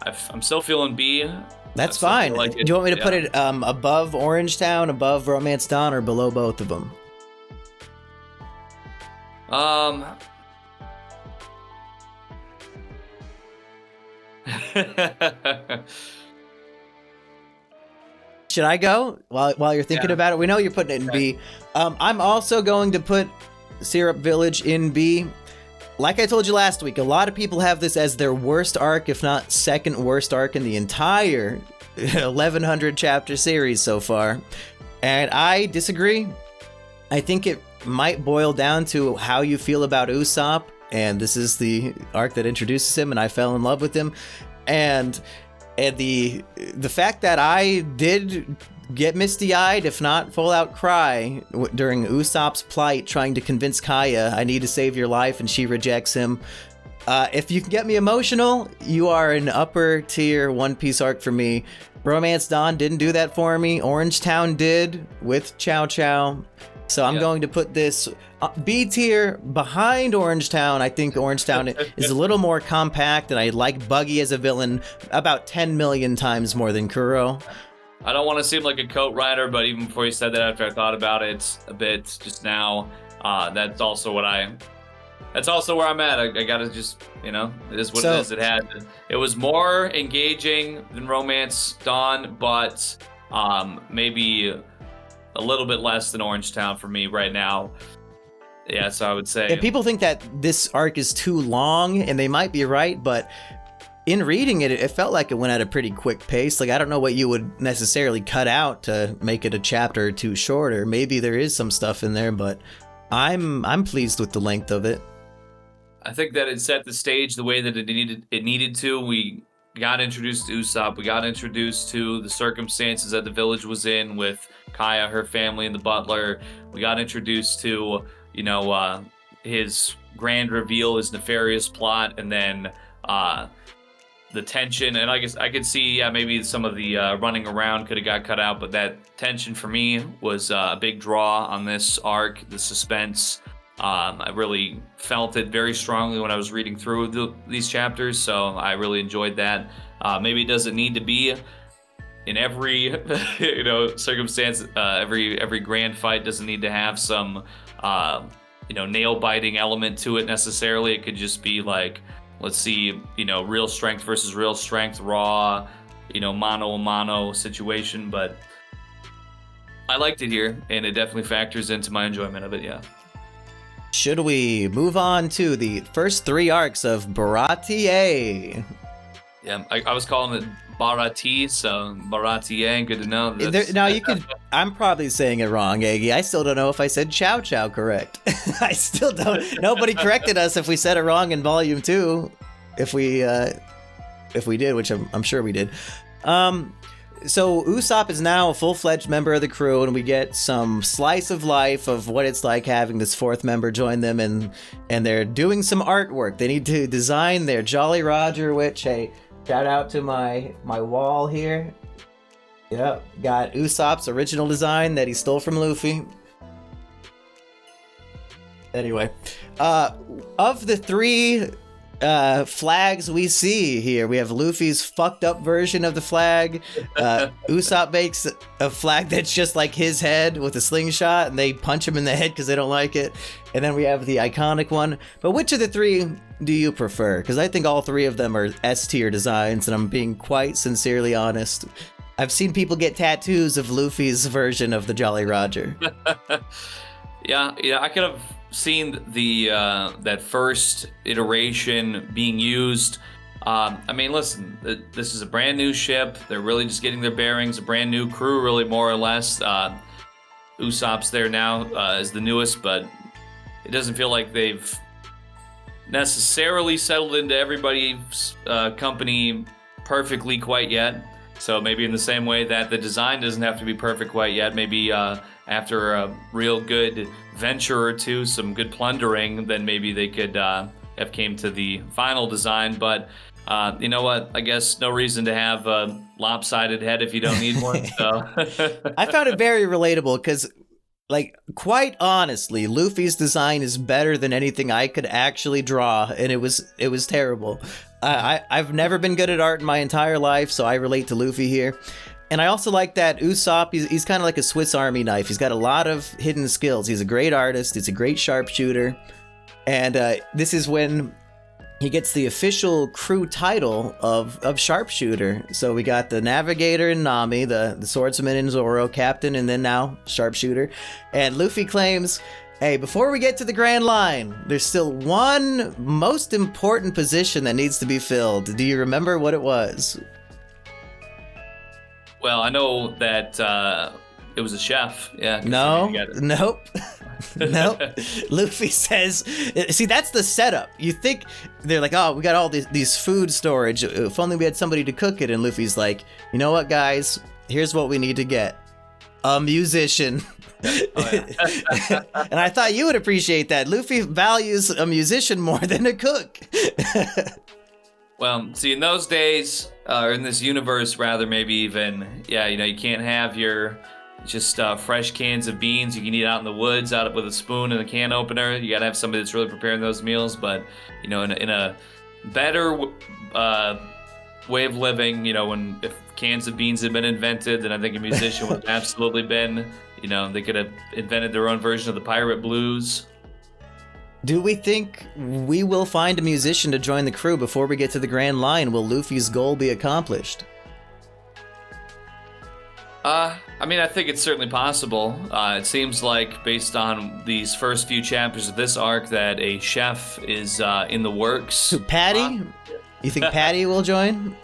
I'm still feeling B. That's fine. Do you want me to put it above Orange Town, above Romance Dawn, or below both of them? Should I go while you're thinking about it? We know you're putting it in B. I'm also going to put Syrup Village in B. Like I told you last week, a lot of people have this as their worst arc, if not second worst arc in the entire 1100 chapter series so far. And I disagree. I think it might boil down to how you feel about Usopp, and this is the arc that introduces him, and I fell in love with him. And the fact that I did get misty-eyed, if not full-out cry, during Usopp's plight trying to convince Kaya, I need to save your life, and she rejects him. If you can get me emotional, you are an upper tier One Piece arc for me. Romance Dawn didn't do that for me. Orange Town did with Chow Chow. So I'm going to put this B tier behind Orange Town. I think Orange Town is a little more compact, and I like Buggy as a villain about 10 million times more than Kuro. I don't want to seem like a coat rider, but even before you said that, after I thought about it a bit just now, that's also where I'm at. I gotta just, it is what it is. It was more engaging than Romance Dawn, but maybe a little bit less than Orange Town for me right now. Yeah, so I would say. And people think that this arc is too long, and they might be right, but in reading it, it felt like it went at a pretty quick pace. Like, I don't know what you would necessarily cut out to make it a chapter or two shorter. Maybe there is some stuff in there, but I'm pleased with the length of it. I think that it set the stage the way that it needed to. We got introduced to Usopp. We got introduced to the circumstances that the village was in with Kaya, her family, and the butler. We got introduced to, his grand reveal, his nefarious plot, and then the tension. And I guess I could see, maybe some of the running around could have got cut out, but that tension for me was a big draw on this arc, the suspense. I really felt it very strongly when I was reading through these chapters, so I really enjoyed that. Maybe it doesn't need to be in every circumstance. Every grand fight doesn't need to have some nail-biting element to it necessarily. It could just be like, let's see, real strength versus real strength, raw, mano a mano situation. But I liked it here, and it definitely factors into my enjoyment of it. Yeah. Should we move on to the first three arcs of Baratie? Yeah, I was calling it Baratie, so Baratie, good to know. Now you could. I'm probably saying it wrong, Aggie. I still don't know if I said Chow Chow correct. I still don't. Nobody corrected us if we said it wrong in Volume 2. If we did, which I'm sure we did. So Usopp is now a full-fledged member of the crew, and we get some slice of life of what it's like having this fourth member join them, and they're doing some artwork. They need to design their Jolly Roger, which, hey, shout out to my wall here. Yep, got Usopp's original design that he stole from Luffy. Anyway, of the three flags we see here, we have Luffy's fucked up version of the flag. Usopp makes a flag that's just like his head with a slingshot, and they punch him in the head because they don't like it. And then we have the iconic one. But which of the three do you prefer? Because I think all three of them are S-tier designs, and I'm being quite sincerely honest. I've seen people get tattoos of Luffy's version of the Jolly Roger. Yeah, I could have seen the that first iteration being used. Listen, this is a brand new ship. They're really just getting their bearings. A brand new crew, really, more or less. Usopp's there now as the newest, but it doesn't feel like they've necessarily settled into everybody's company perfectly quite yet. So maybe in the same way that the design doesn't have to be perfect quite yet, maybe after a real good venture or two, some good plundering, then maybe they could have came to the final design. But you know what? I guess no reason to have a lopsided head if you don't need one. So I found it very relatable because, like, quite honestly, Luffy's design is better than anything I could actually draw, and it was terrible. I've never been good at art in my entire life, so I relate to Luffy here. And I also like that Usopp, he's kind of like a Swiss Army knife. He's got a lot of hidden skills. He's a great artist. He's a great sharpshooter. And this is when he gets the official crew title of sharpshooter. So we got the navigator in Nami, the swordsman in Zoro, captain, and then now sharpshooter. And Luffy claims, hey, before we get to the Grand Line, there's still one most important position that needs to be filled. Do you remember what it was? Well, I know that it was a chef. Yeah. 'cause, No, you got- nope. Nope. Luffy says, see, that's the setup. You think they're like, oh, we got all these food storage. If only we had somebody to cook it. And Luffy's like, you know what, guys? Here's what we need to get. A musician. Oh, yeah. And I thought you would appreciate that. Luffy values a musician more than a cook. Well, see, in those days, or in this universe, rather, maybe even, yeah, you can't have your just fresh cans of beans you can eat out in the woods, out with a spoon and a can opener. You gotta have somebody that's really preparing those meals. But in a better way of living, if cans of beans had been invented, then I think a musician would have absolutely been. They could have invented their own version of the pirate blues. Do we think we will find a musician to join the crew before we get to the Grand Line? Will Luffy's goal be accomplished? I think it's certainly possible. It seems like, based on these first few chapters of this arc, that a chef is in the works. Who, Patty? You think Patty will join?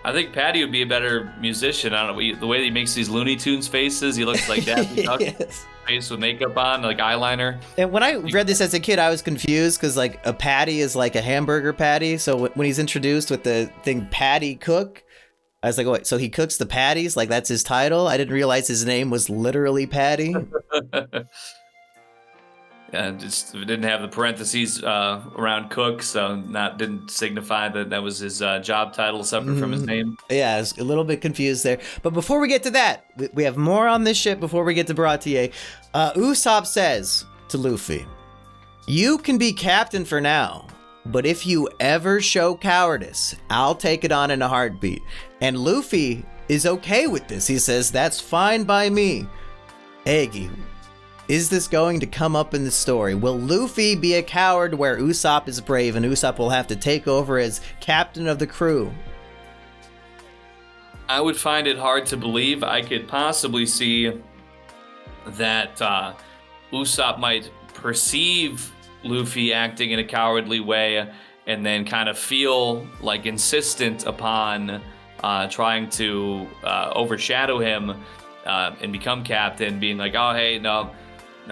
I think Patty would be a better musician. I don't know, the way that he makes these Looney Tunes faces, he looks like Daffy Duck. Yes. Face with makeup on, like eyeliner. And when I read this as a kid, I was confused because like a patty is like a hamburger patty. So when he's introduced with the thing Patty Cook, I was like, oh, wait, so he cooks the patties? Like that's his title? I didn't realize his name was literally Patty. Yeah, just didn't have the parentheses around cook, so didn't signify that was his job title separate from his name. Yeah, I was a little bit confused there. But before we get to that, we have more on this ship before we get to Baratie. Usopp says to Luffy, you can be captain for now, but if you ever show cowardice, I'll take it on in a heartbeat. And Luffy is okay with this. He says, that's fine by me. Eggy, is this going to come up in the story? Will Luffy be a coward where Usopp is brave and Usopp will have to take over as captain of the crew? I would find it hard to believe. I could possibly see that Usopp might perceive Luffy acting in a cowardly way and then kind of feel like insistent upon trying to overshadow him and become captain, being like, oh, hey, no,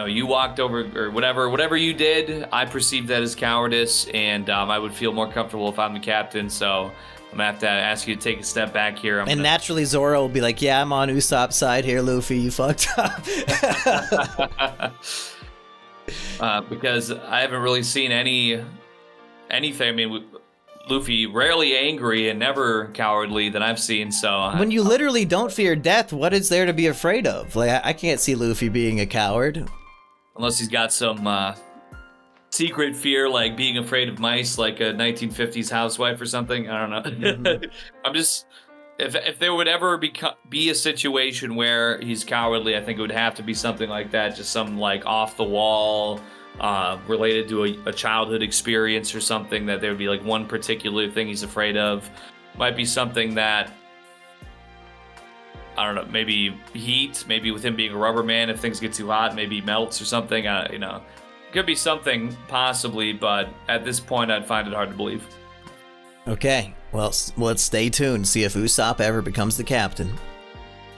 you walked over, or whatever you did, I perceived that as cowardice, and I would feel more comfortable if I'm the captain, so I'm gonna have to ask you to take a step back here. Naturally Zoro will be like, yeah, I'm on Usopp's side here, Luffy, you fucked up. Because I haven't really seen anything. I mean, Luffy rarely angry and never cowardly that I've seen. So when you literally don't fear death, what is there to be afraid of? Like I can't see Luffy being a coward, unless he's got some secret fear, like being afraid of mice, like a 1950s housewife or something. I don't know. Mm-hmm. I'm just, if there would ever be a situation where he's cowardly, I think it would have to be something like that, just some like off the wall. Related to a childhood experience or something, that there would be like one particular thing he's afraid of. Might be something that, I don't know, maybe heat, maybe with him being a rubber man, if things get too hot, maybe he melts or something. Could be something possibly, but at this point I'd find it hard to believe. Okay, well, let's stay tuned, see if Usopp ever becomes the captain.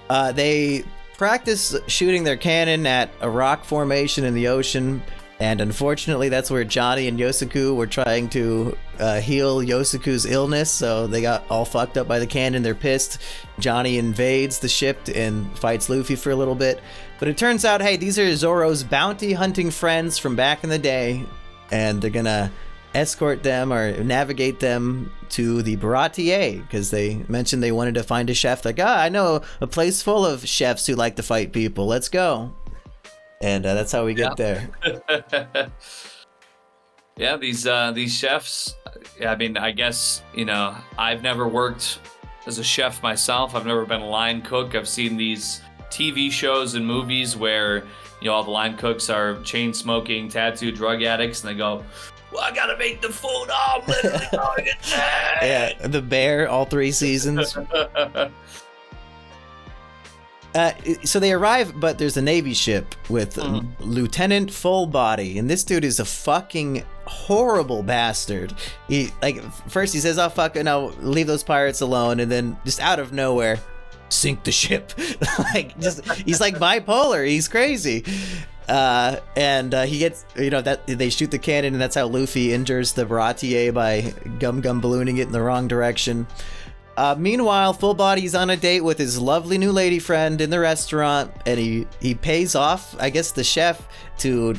They practice shooting their cannon at a rock formation in the ocean. And unfortunately, that's where Johnny and Yosuke were trying to heal Yosuke's illness, so they got all fucked up by the cannon. They're pissed. Johnny invades the ship and fights Luffy for a little bit. But it turns out, hey, these are Zoro's bounty hunting friends from back in the day, and they're gonna escort them or navigate them to the Baratie, because they mentioned they wanted to find a chef. Like, I know a place full of chefs who like to fight people. Let's go. And that's how we get there. Yeah, these chefs. I mean, I guess I've never worked as a chef myself. I've never been a line cook. I've seen these TV shows and movies where all the line cooks are chain smoking, tattooed drug addicts, and they go, "Well, I gotta make the food. Oh, I'm literally going insane." Yeah, The Bear, all 3 seasons. So they arrive, but there's a Navy ship with Lieutenant Fullbody, and this dude is a fucking horrible bastard. First he says, "Oh fuck, no, leave those pirates alone," and then just out of nowhere, sink the ship. Like, just, he's like bipolar. He's crazy. And he gets, that they shoot the cannon, and that's how Luffy injures the Baratie by gum ballooning it in the wrong direction. Meanwhile, Fullbody's on a date with his lovely new lady friend in the restaurant, and he pays off, I guess, the chef to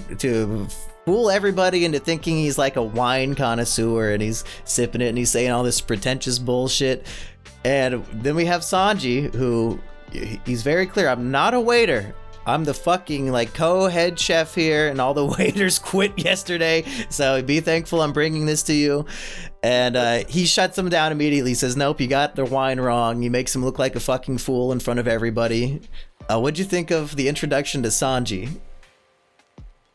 fool everybody into thinking he's like a wine connoisseur, and he's sipping it and he's saying all this pretentious bullshit. And then we have Sanji, who he's very clear, I'm not a waiter. I'm the fucking like co-head chef here, and all the waiters quit yesterday, so be thankful I'm bringing this to you. And he shuts him down immediately. He says, nope, you got the wine wrong. He makes him look like a fucking fool in front of everybody. What'd you think of the introduction to Sanji?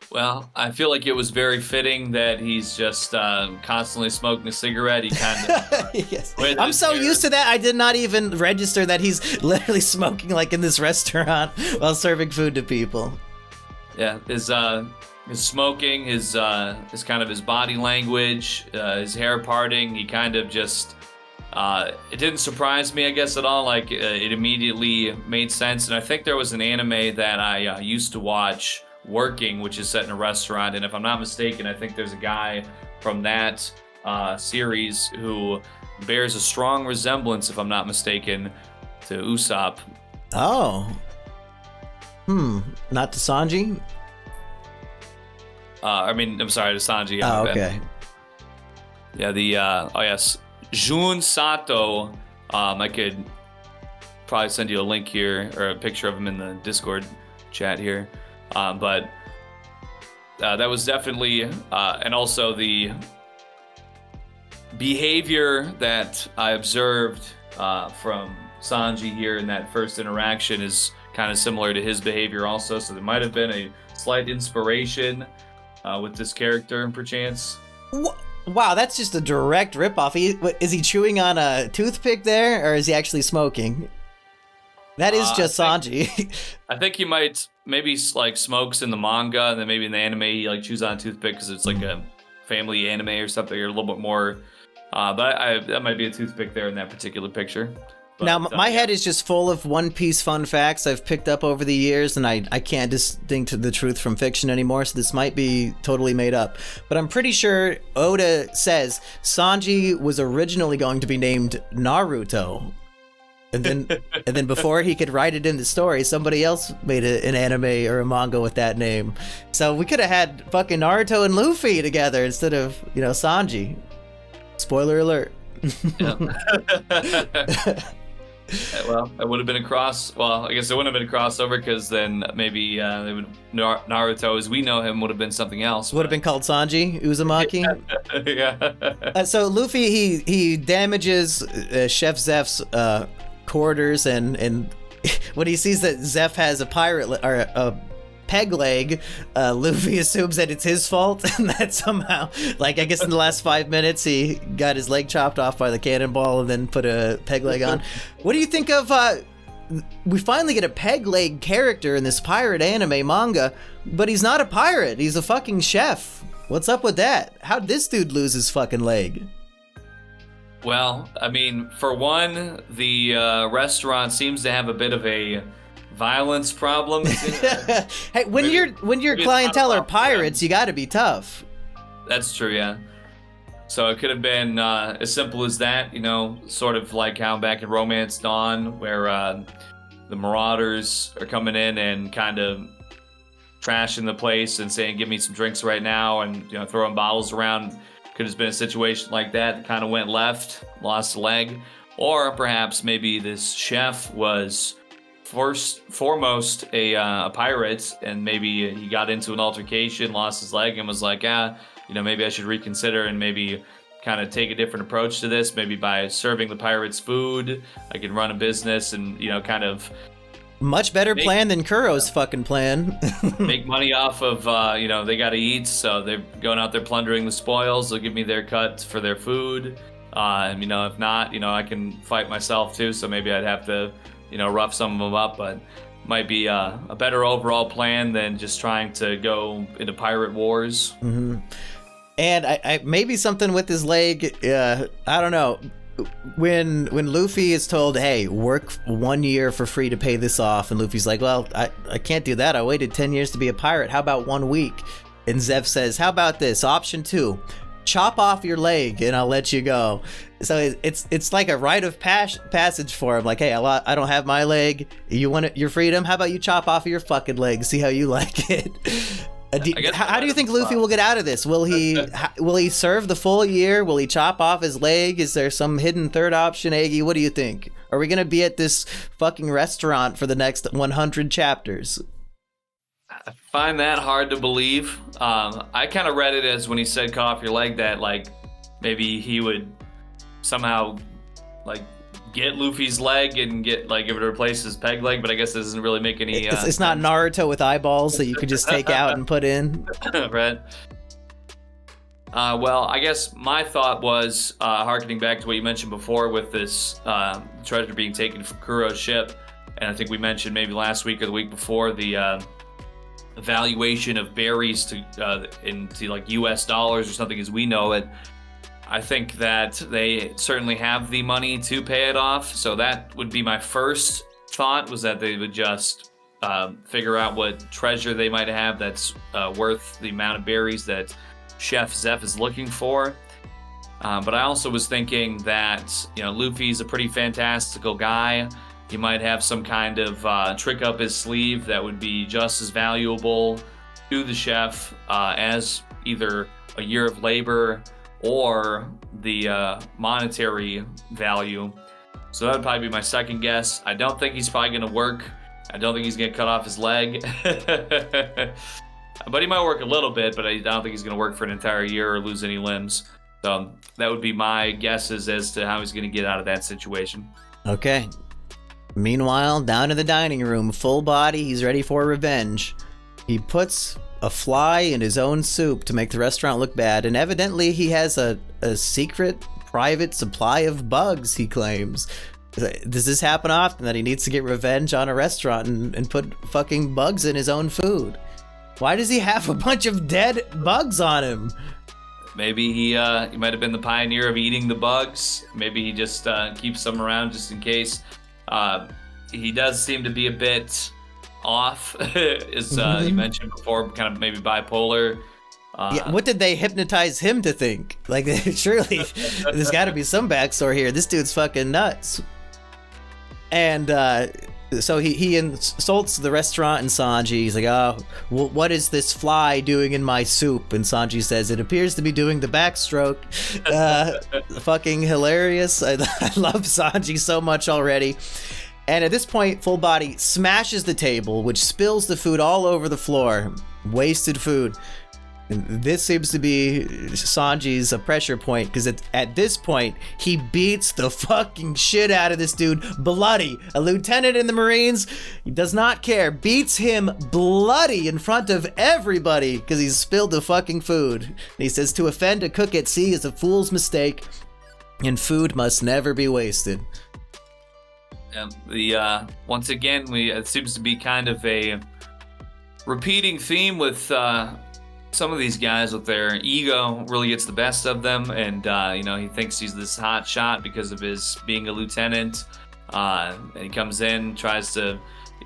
Well, I feel like it was very fitting that he's just constantly smoking a cigarette. He kind of. Yes. I'm so used to that. I did not even register that he's literally smoking like in this restaurant while serving food to people. Yeah, his smoking, his kind of his body language, his hair parting. He kind of just. It didn't surprise me, I guess, at all. Like it immediately made sense. And I think there was an anime that I used to watch. Working, which is set in a restaurant, and if I'm not mistaken, I think there's a guy from that series who bears a strong resemblance, if I'm not mistaken, to Usopp. Oh. Not to Sanji? I'm sorry, to Sanji. Oh, okay. Yeah, yes. Jun Sato. I could probably send you a link here, or a picture of him in the Discord chat here. But that was definitely, and also the behavior that I observed from Sanji here in that first interaction is kind of similar to his behavior also. So there might have been a slight inspiration with this character, perchance. Wow, that's just a direct ripoff. Is he chewing on a toothpick there, or is he actually smoking? That is just Sanji. I think he might maybe like smokes in the manga, and then maybe in the anime he like chews on a toothpick because it's like a family anime or something, or a little bit more. But that might be a toothpick there in that particular picture. But, now, my head is just full of One Piece fun facts I've picked up over the years, and I can't distinguish the truth from fiction anymore, so this might be totally made up. But I'm pretty sure Oda says Sanji was originally going to be named Naruto. And then before he could write it in the story, somebody else made an anime or a manga with that name. So we could have had fucking Naruto and Luffy together instead of, Sanji. Spoiler alert. Yeah. Well, it would have been I guess it wouldn't have been a crossover, because then maybe Naruto, as we know him, would have been something else. Would have been called Sanji Uzumaki. Yeah. So Luffy, he damages Chef Zeff's quarters, and when he sees that Zeff has a pirate or a peg leg, Luffy assumes that it's his fault, and that somehow, like, I guess in the last 5 minutes he got his leg chopped off by the cannonball and then put a peg leg on. What do you think of we finally get a peg leg character in this pirate anime manga, but he's not a pirate, he's a fucking chef. What's up with that? How'd this dude lose his fucking leg? Well, I mean, for one, the restaurant seems to have a bit of a violence problem. Hey, when your clientele are pirates, you got to be tough. That's true, yeah. So it could have been as simple as that, sort of like how back in Romance Dawn, where the Marauders are coming in and kind of trashing the place and saying, "Give me some drinks right now," and throwing bottles around. Could have been a situation like that kind of went left, lost a leg. Or perhaps maybe this chef was foremost a pirate, and maybe he got into an altercation, lost his leg, and was like, maybe I should reconsider and maybe kind of take a different approach to this. Maybe by serving the pirates food, I can run a business and, kind of... Much better plan than Kuro's fucking plan. Make money off of, they got to eat, so they're going out there plundering the spoils. They'll give me their cut for their food. And, if not, I can fight myself too, so maybe I'd have to, rough some of them up, but might be a better overall plan than just trying to go into pirate wars. Mm-hmm. And I maybe something with his leg, I don't know. when Luffy is told, hey, work 1 year for free to pay this off, and Luffy's like, well, I can't do that. I waited 10 years to be a pirate. How about 1 week? And Zeff says, how about this? Option 2, chop off your leg and I'll let you go. So it's like a rite of passage for him. Like, hey, I don't have my leg. You want your freedom? How about you chop off your fucking leg? See how you like it. How do you think Luffy will get out of this? Will he serve the full year? Will he chop off his leg? Is there some hidden third option, Aggie? What do you think? Are we gonna be at this fucking restaurant for the next 100 chapters? I find that hard to believe. I kind of read it as when he said cut off your leg that like maybe he would somehow like get Luffy's leg and get like if it replaces his peg leg, but I guess it doesn't really make any it's not Naruto with eyeballs that you could just take out and put in. Right. Well, I guess my thought was harkening back to what you mentioned before with this treasure being taken from Kuro's ship, and I think we mentioned maybe last week or the week before the valuation of berries to into like US dollars or something as we know it. I think that they certainly have the money to pay it off, so that would be my first thought, was that they would just figure out what treasure they might have that's worth the amount of berries that Chef Zeff is looking for. But I also was thinking that, you know, Luffy's a pretty fantastical guy. He might have some kind of trick up his sleeve that would be just as valuable to the chef as either a year of labor or the monetary value. So that would probably be my second guess. I don't think he's probably going to work. I don't think he's going to cut off his leg. But he might work a little bit, but I don't think he's going to work for an entire year or lose any limbs. So that would be my guesses as to how he's going to get out of that situation. Okay. Meanwhile, down in the dining room, Fullbody, he's ready for revenge. He puts a fly in his own soup to make the restaurant look bad, and evidently he has a secret private supply of bugs, he claims. Does this happen often, that he needs to get revenge on a restaurant and put fucking bugs in his own food? Why does he have a bunch of dead bugs on him? Maybe he might have been the pioneer of eating the bugs. Maybe he just keeps some around just in case. He does seem to be a bit off, as you mentioned before, kind of maybe bipolar. Yeah, what did they hypnotize him to think? Like, surely there's got to be some backstory here. This dude's fucking nuts. And so he insults the restaurant and Sanji. He's like, oh, what is this fly doing in my soup? And Sanji says, it appears to be doing the backstroke. Fucking hilarious. I love Sanji so much already. And at this point, Fullbody smashes the table, which spills the food all over the floor. Wasted food. And this seems to be Sanji's pressure point, because at this point, he beats the fucking shit out of this dude bloody. A lieutenant in the Marines, he does not care, beats him bloody in front of everybody because he's spilled the fucking food. And he says, to offend a cook at sea is a fool's mistake, and food must never be wasted. And once again, it seems to be kind of a repeating theme with some of these guys with their ego really gets the best of them, and he thinks he's this hot shot because of his being a lieutenant, and he comes in,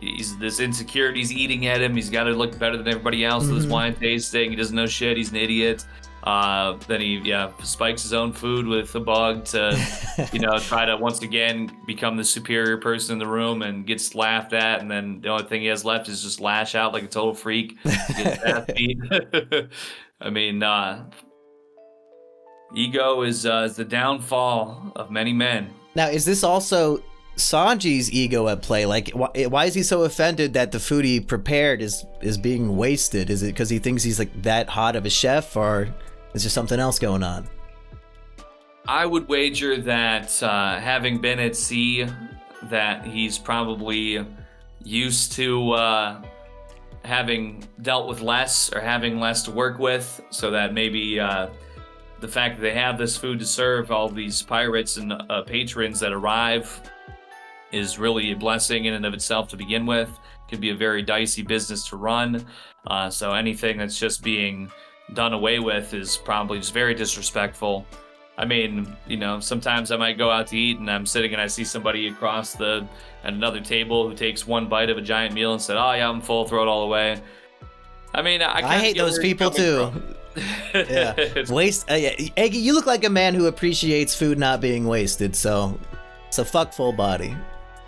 he's this insecurity's eating at him. He's got to look better than everybody else with his wine tasting. He doesn't know shit. He's an idiot. Then he spikes his own food with a bug to try to once again become the superior person in the room, and gets laughed at, and then the only thing he has left is just lash out like a total freak. I mean, ego is the downfall of many men. Now, is this also Sanji's ego at play? Like, why is he so offended that the food he prepared is being wasted? Is it because he thinks he's like that hot of a chef, or is there something else going on? I would wager that having been at sea, that he's probably used to having dealt with less, or having less to work with, so that maybe the fact that they have this food to serve all these pirates and patrons that arrive is really a blessing in and of itself to begin with. It can be a very dicey business to run. So anything that's just being done away with is probably just very disrespectful. I mean, sometimes I might go out to eat and I'm sitting and I see somebody across at another table who takes one bite of a giant meal and said, "Oh yeah, I'm full, throw it all away." I mean, I hate those people too. Yeah, waste. Yeah. Eggy, you look like a man who appreciates food not being wasted. So fuck Fullbody.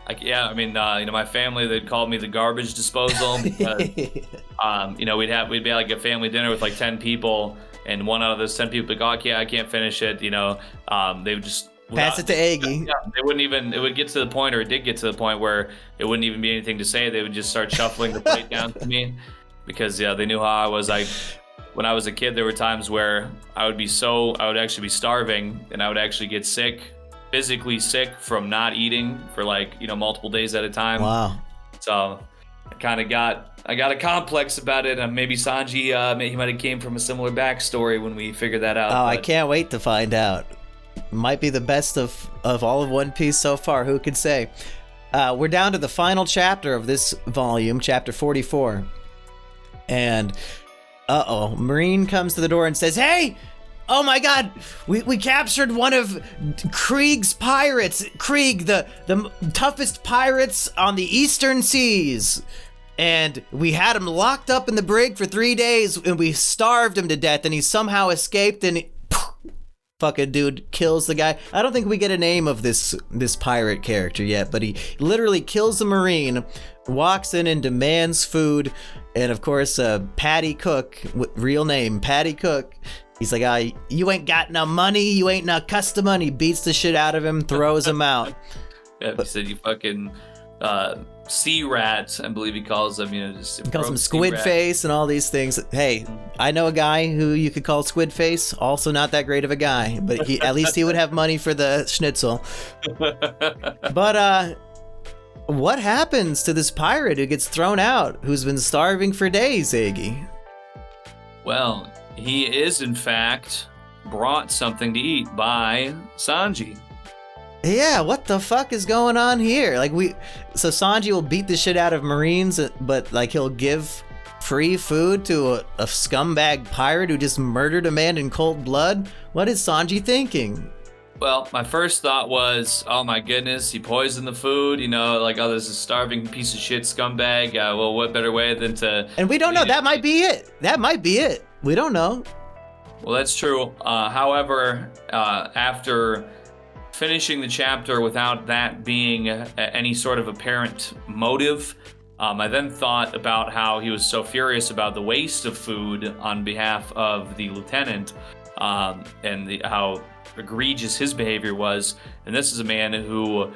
My family, they'd call me the garbage disposal because, we'd be like a family dinner with like 10 people, and one out of those 10 people would go, "Oh, I can't finish it." They would just pass it to Eggy. Yeah, they wouldn't even. It would get to the point, or it did get to the point where it wouldn't even be anything to say. They would just start shuffling the plate down to me because they knew how I was. When I was a kid, there were times where I would actually be starving, and I would actually get sick. Physically sick from not eating for multiple days at a time. Wow. So I got a complex about it, and maybe Sanji, he might have came from a similar backstory when we figured that out. I can't wait to find out. Might be the best of all of One Piece so far. Who could say? We're down to the final chapter of this volume, chapter 44, and Marine comes to the door and says, "Hey! Oh my god, we captured one of Krieg's pirates. Krieg, the toughest pirates on the eastern seas. And we had him locked up in the brig for 3 days, and we starved him to death, and he somehow escaped, and fucking dude kills the guy." I don't think we get a name of this pirate character yet, but he literally kills the Marine, walks in and demands food, and of course, Patty Cook, real name, Patty Cook, he's like, "You ain't got no money, you ain't no customer," and he beats the shit out of him, throws him out. Yeah, he said, "You fucking sea rats," I believe he calls them, he calls him squid face and all these things. Hey, I know a guy who you could call squid face, also not that great of a guy, but at least he would have money for the schnitzel. But what happens to this pirate who gets thrown out, who's been starving for days, Iggy? Well, he is in fact brought something to eat by Sanji. Yeah, what the fuck is going on here? So Sanji will beat the shit out of Marines, but he'll give free food to a scumbag pirate who just murdered a man in cold blood? What is Sanji thinking? Well, my first thought was, oh my goodness, he poisoned the food, this is a starving piece of shit scumbag. Well, what better way than to... And we don't know, that might be it. We don't know. Well, that's true. However, after finishing the chapter without that being any sort of apparent motive, I then thought about how he was so furious about the waste of food on behalf of the lieutenant, and how egregious his behavior was. And this is a man who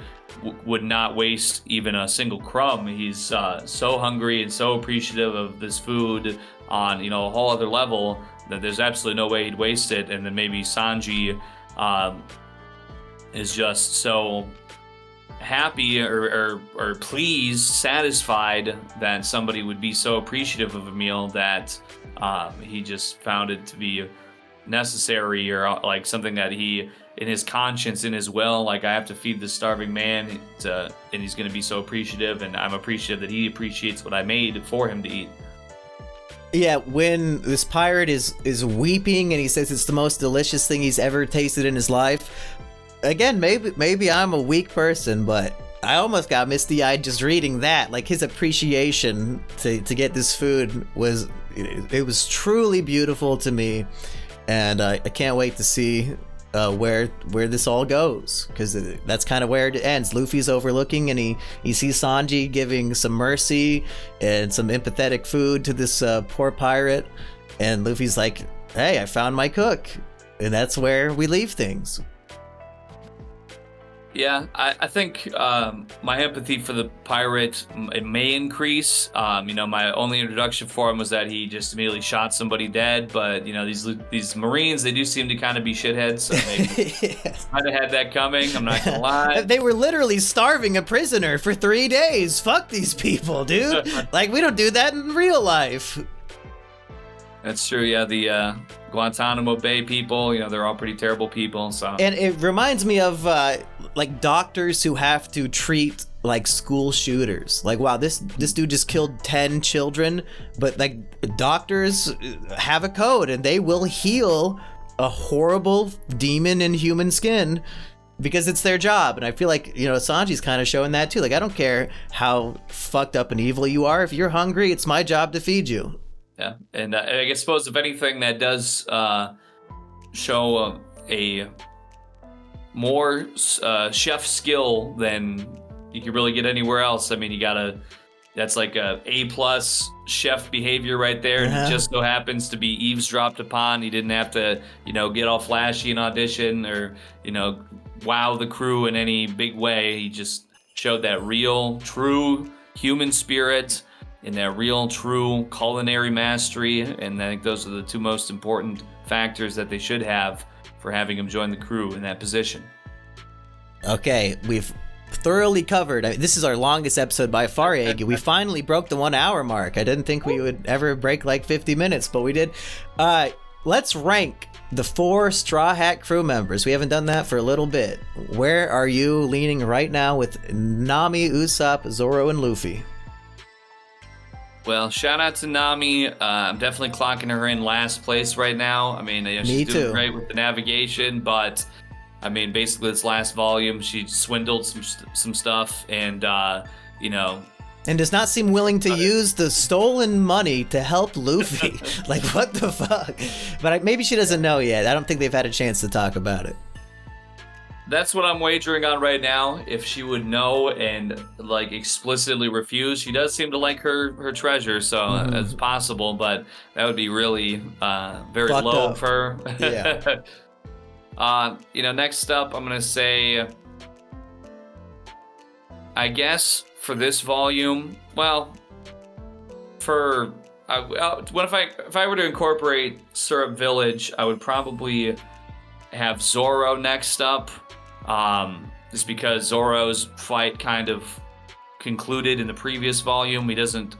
would not waste even a single crumb. He's so hungry and so appreciative of this food on a whole other level that there's absolutely no way he'd waste it. And then maybe Sanji is just so happy or pleased, satisfied that somebody would be so appreciative of a meal that he just found it to be necessary, or something that he, in his conscience, in his will, I have to feed this starving man, and he's going to be so appreciative, and I'm appreciative that he appreciates what I made for him to eat. Yeah, when this pirate is weeping and he says it's the most delicious thing he's ever tasted in his life, again, maybe I'm a weak person, but I almost got misty-eyed just reading that. His appreciation to get this food was truly beautiful to me. And I can't wait to see where this all goes, because that's kind of where it ends. Luffy's overlooking, and he sees Sanji giving some mercy and some empathetic food to this poor pirate, and Luffy's like, "Hey, I found my cook," and that's where we leave things. Yeah, I think my empathy for the pirate, it may increase. My only introduction for him was that he just immediately shot somebody dead. But these Marines, they do seem to kind of be shitheads. So they Yes. might have had that coming. I'm not gonna lie. They were literally starving a prisoner for 3 days. Fuck these people, dude. We don't do that in real life. That's true. Yeah, the Guantanamo Bay people, they're all pretty terrible people. So. And it reminds me of doctors who have to treat school shooters. Wow, this dude just killed 10 children, but doctors have a code and they will heal a horrible demon in human skin because it's their job. And I feel like, Sanji's kind of showing that too. Like, I don't care how fucked up and evil you are. If you're hungry, it's my job to feed you. Yeah, and I suppose if anything, that does show a more chef skill than you can really get anywhere else. I mean, that's like a A+ chef behavior right there. And it just so happens to be eavesdropped upon. He didn't have to, get all flashy in audition or, wow the crew in any big way. He just showed that real, true human spirit and that real, true culinary mastery. And I think those are the two most important factors that they should have for having him join the crew in that position. Okay, we've thoroughly covered. This is our longest episode by far, Egg. We finally broke the 1 hour mark. I didn't think we would ever break like 50 minutes, but we did. Let's rank the 4 Straw Hat crew members. We haven't done that for a little bit. Where are you leaning right now with Nami, Usopp, Zoro, and Luffy? Well, shout out to Nami. I'm definitely clocking her in last place right now. I mean, she's doing great with the navigation, but I mean, basically this last volume, she swindled some stuff and, and does not seem willing to use the stolen money to help Luffy. Like, what the fuck? But maybe she doesn't know yet. I don't think they've had a chance to talk about it. That's what I'm wagering on right now. If she would know and like explicitly refuse, she does seem to like her treasure, so it's possible. But that would be really very fucked low up. for her. Yeah. Next up, I'm gonna say, I guess for this volume, well, if I were to incorporate Syrup Village, I would probably have Zoro next up. Just because Zoro's fight kind of concluded in the previous volume. He doesn't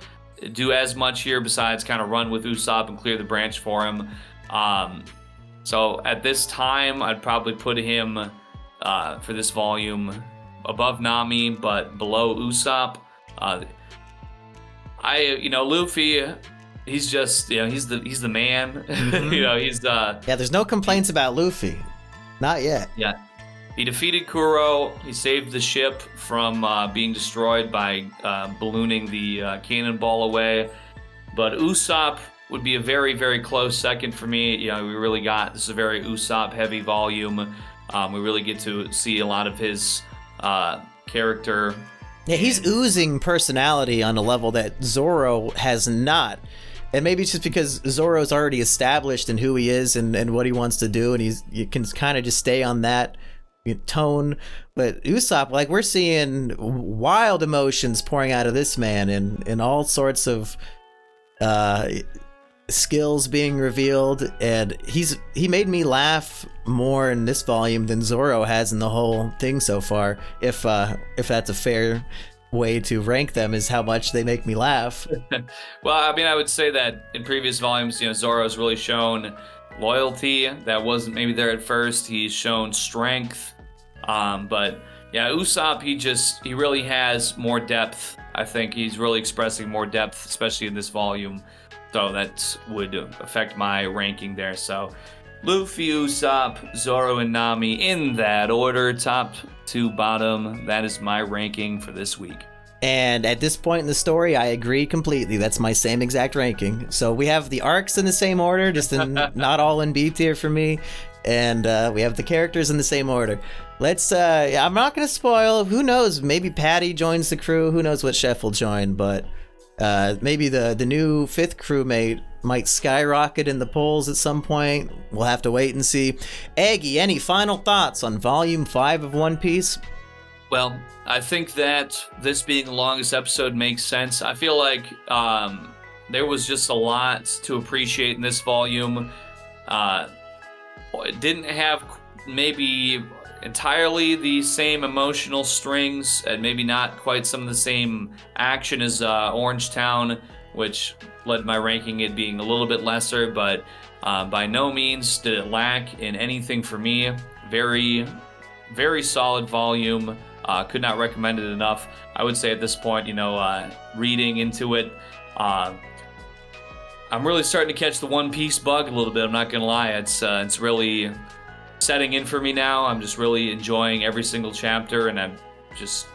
do as much here besides kind of run with Usopp and clear the branch for him. So at this time, I'd probably put him for this volume above Nami, but below Usopp. Luffy, he's just, he's the man. Mm-hmm. There's no complaints about Luffy. Not yet. Yeah. He defeated Kuro. He saved the ship from being destroyed by ballooning the cannonball away. But Usopp would be a very, very close second for me. This is a very Usopp-heavy volume. We really get to see a lot of his character. Yeah, he's oozing personality on a level that Zoro has not. And maybe it's just because Zoro's already established in who he is and what he wants to do, and you can kind of just stay on that tone. But Usopp, like, we're seeing wild emotions pouring out of this man and all sorts of skills being revealed, and he made me laugh more in this volume than Zoro has in the whole thing so far, if that's a fair way to rank them, is how much they make me laugh. Well, I mean, I would say that in previous volumes, Zoro's really shown loyalty that wasn't maybe there at first. He's shown strength, but yeah, Usopp, he really has more depth. I think he's really expressing more depth, especially in this volume. So that would affect my ranking there. So Luffy, Usopp, Zoro, and Nami in that order, top to bottom. That is my ranking for this week. And at this point in the story, I agree completely. That's my same exact ranking. So we have the arcs in the same order, just not all in B tier for me. And we have the characters in the same order. Let's, I'm not going to spoil. Who knows? Maybe Patty joins the crew. Who knows what Chef will join, but maybe the new 5th crewmate might skyrocket in the polls at some point. We'll have to wait and see. Eggy, any final thoughts on Volume 5 of One Piece? Well, I think that this being the longest episode makes sense. I feel like there was just a lot to appreciate in this volume. It didn't have maybe entirely the same emotional strings, and maybe not quite some of the same action as Orange Town, which led my ranking it being a little bit lesser, but by no means did it lack in anything for me. Very, very solid volume. Could not recommend it enough. I would say at this point, reading into it, I'm really starting to catch the One Piece bug a little bit. I'm not gonna lie, it's really setting in for me now. I'm just really enjoying every single chapter, and I'm just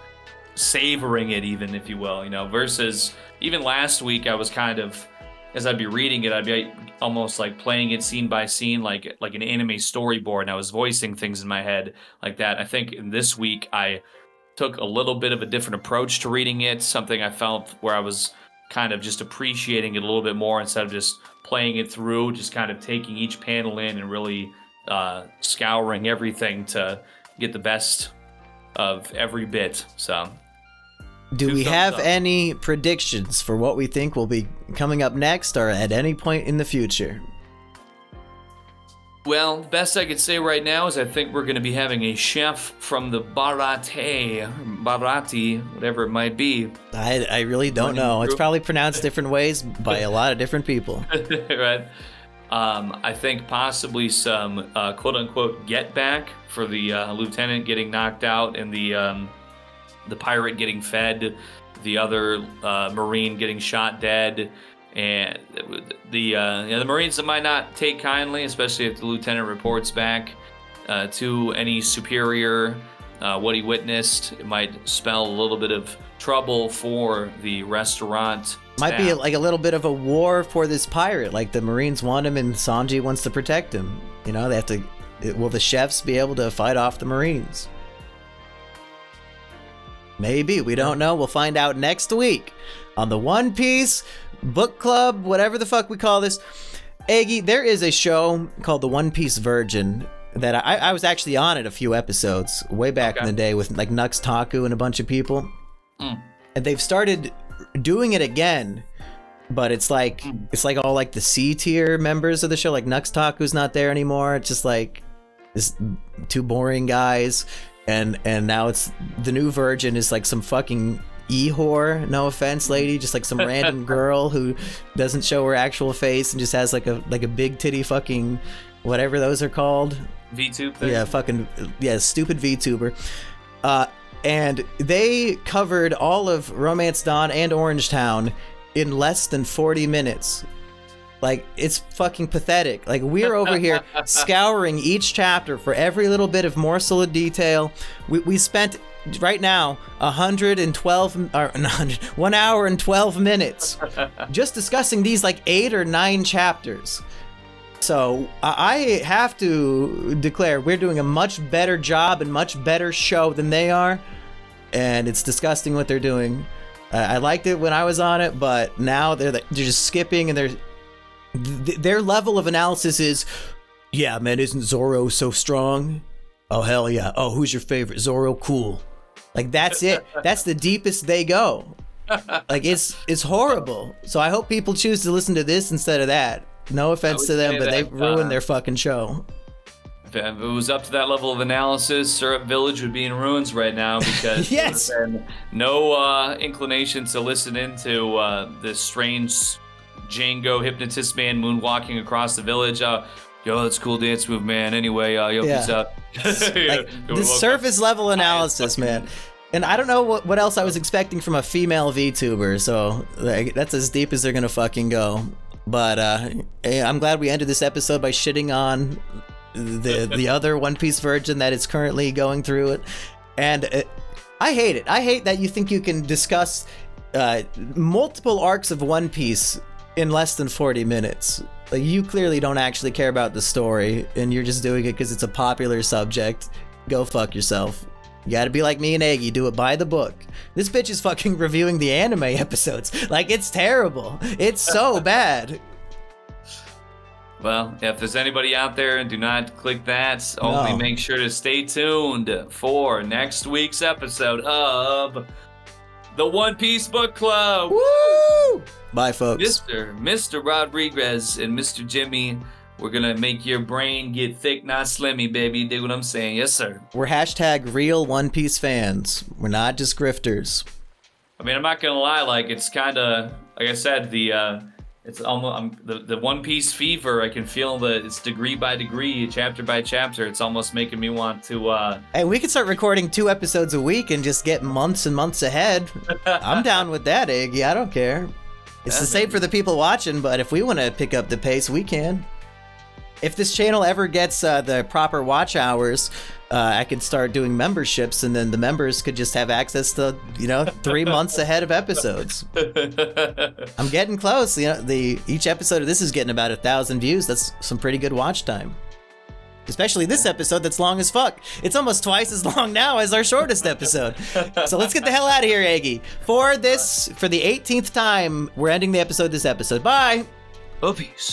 savoring it, even, if you will. Versus even last week, I was kind of, as I'd be reading it, I'd be almost like playing it scene by scene, like an anime storyboard, and I was voicing things in my head like that. I think in this week, I took a little bit of a different approach to reading it, something I felt where I was kind of just appreciating it a little bit more instead of just playing it through, just kind of taking each panel in and really scouring everything to get the best of every bit. So, do we have any predictions for what we think will be coming up next or at any point in the future? Well, best I could say right now is I think we're going to be having a chef from the Baratie, whatever it might be. I really don't know. It's probably pronounced different ways by a lot of different people. Right. I think possibly some quote-unquote get back for the lieutenant getting knocked out and the pirate getting fed, the other Marine getting shot dead, and the Marines that might not take kindly, especially if the lieutenant reports back to any superior what he witnessed. It might spell a little bit of trouble for the restaurant. Might be like a little bit of a war for this pirate. Like the Marines want him and Sanji wants to protect him. They have to. Will the chefs be able to fight off the Marines? Maybe. We don't know. We'll find out next week on the One Piece Book Club, whatever the fuck we call this. Eggy, there is a show called The One Piece Virgin that I was actually on it a few episodes way back in the day with like Nux Taku and a bunch of people. And they've started doing it again, but it's like all like the C tier members of the show. Like Nux Taku's not there anymore. It's just like this two boring guys. And now it's the new Virgin is like some fucking e-whore, no offense, lady, just like some random girl who doesn't show her actual face and just has like a big titty fucking whatever those are called. VTube thing? Yeah, stupid VTuber. And they covered all of Romance Dawn and Orangetown in less than 40 minutes. Like, it's fucking pathetic. Like, we're over here scouring each chapter for every little bit of morsel of detail. We spent, right now, 1 hour and 12 minutes just discussing these, like, 8 or 9 chapters. So, I have to declare we're doing a much better job and much better show than they are. And it's disgusting what they're doing. I liked it when I was on it, but now they're just skipping and their level of analysis is, yeah, man, isn't Zoro so strong? Oh, hell yeah. Oh, who's your favorite? Zoro, cool. Like, that's it. That's the deepest they go. Like, it's horrible. So I hope people choose to listen to this instead of that. No offense to them, but they've ruined their fucking show. If it was up to that level of analysis, Syrup Village would be in ruins right now because yes. There's been no inclination to listen into this strange Django hypnotist man moonwalking across the village. Yo, that's a cool dance move, man. Anyway, peace out. Like, the surface level analysis, man. And I don't know what else I was expecting from a female VTuber, so like, that's as deep as they're gonna fucking go. But I'm glad we ended this episode by shitting on the other One Piece Virgin that is currently going through it. And I hate it. I hate that you think you can discuss multiple arcs of One Piece in less than 40 minutes. Like, you clearly don't actually care about the story, and you're just doing it because it's a popular subject. Go fuck yourself. You gotta be like me and Eggy, do it by the book. This bitch is fucking reviewing the anime episodes. Like, it's terrible. It's so bad. Well, if there's anybody out there, do not click that. Only make sure to stay tuned for next week's episode of the One Piece Book Club. Woo! Bye, folks. Mr. Rodriguez and Mr. Jimmy, we're gonna make your brain get thick, not slimmy, baby. Dig what I'm saying? Yes, sir. We're # real One Piece fans. We're not just grifters. I mean, I'm not gonna lie. Like, it's kind of like I said. It's almost the One Piece fever. I can feel that it's degree by degree, chapter by chapter. It's almost making me want to. Hey, we could start recording 2 episodes a week and just get months and months ahead. I'm down with that, Iggy. I don't care. It's the same for the people watching, but if we want to pick up the pace, we can. If this channel ever gets the proper watch hours, I could start doing memberships, and then the members could just have access to, 3 months ahead of episodes. I'm getting close. Each episode of this is getting about 1,000 views. That's some pretty good watch time. Especially this episode that's long as fuck. It's almost twice as long now as our shortest episode. So let's get the hell out of here, Aggie. For the 18th time, we're ending the episode this episode. Bye! Oh, peace.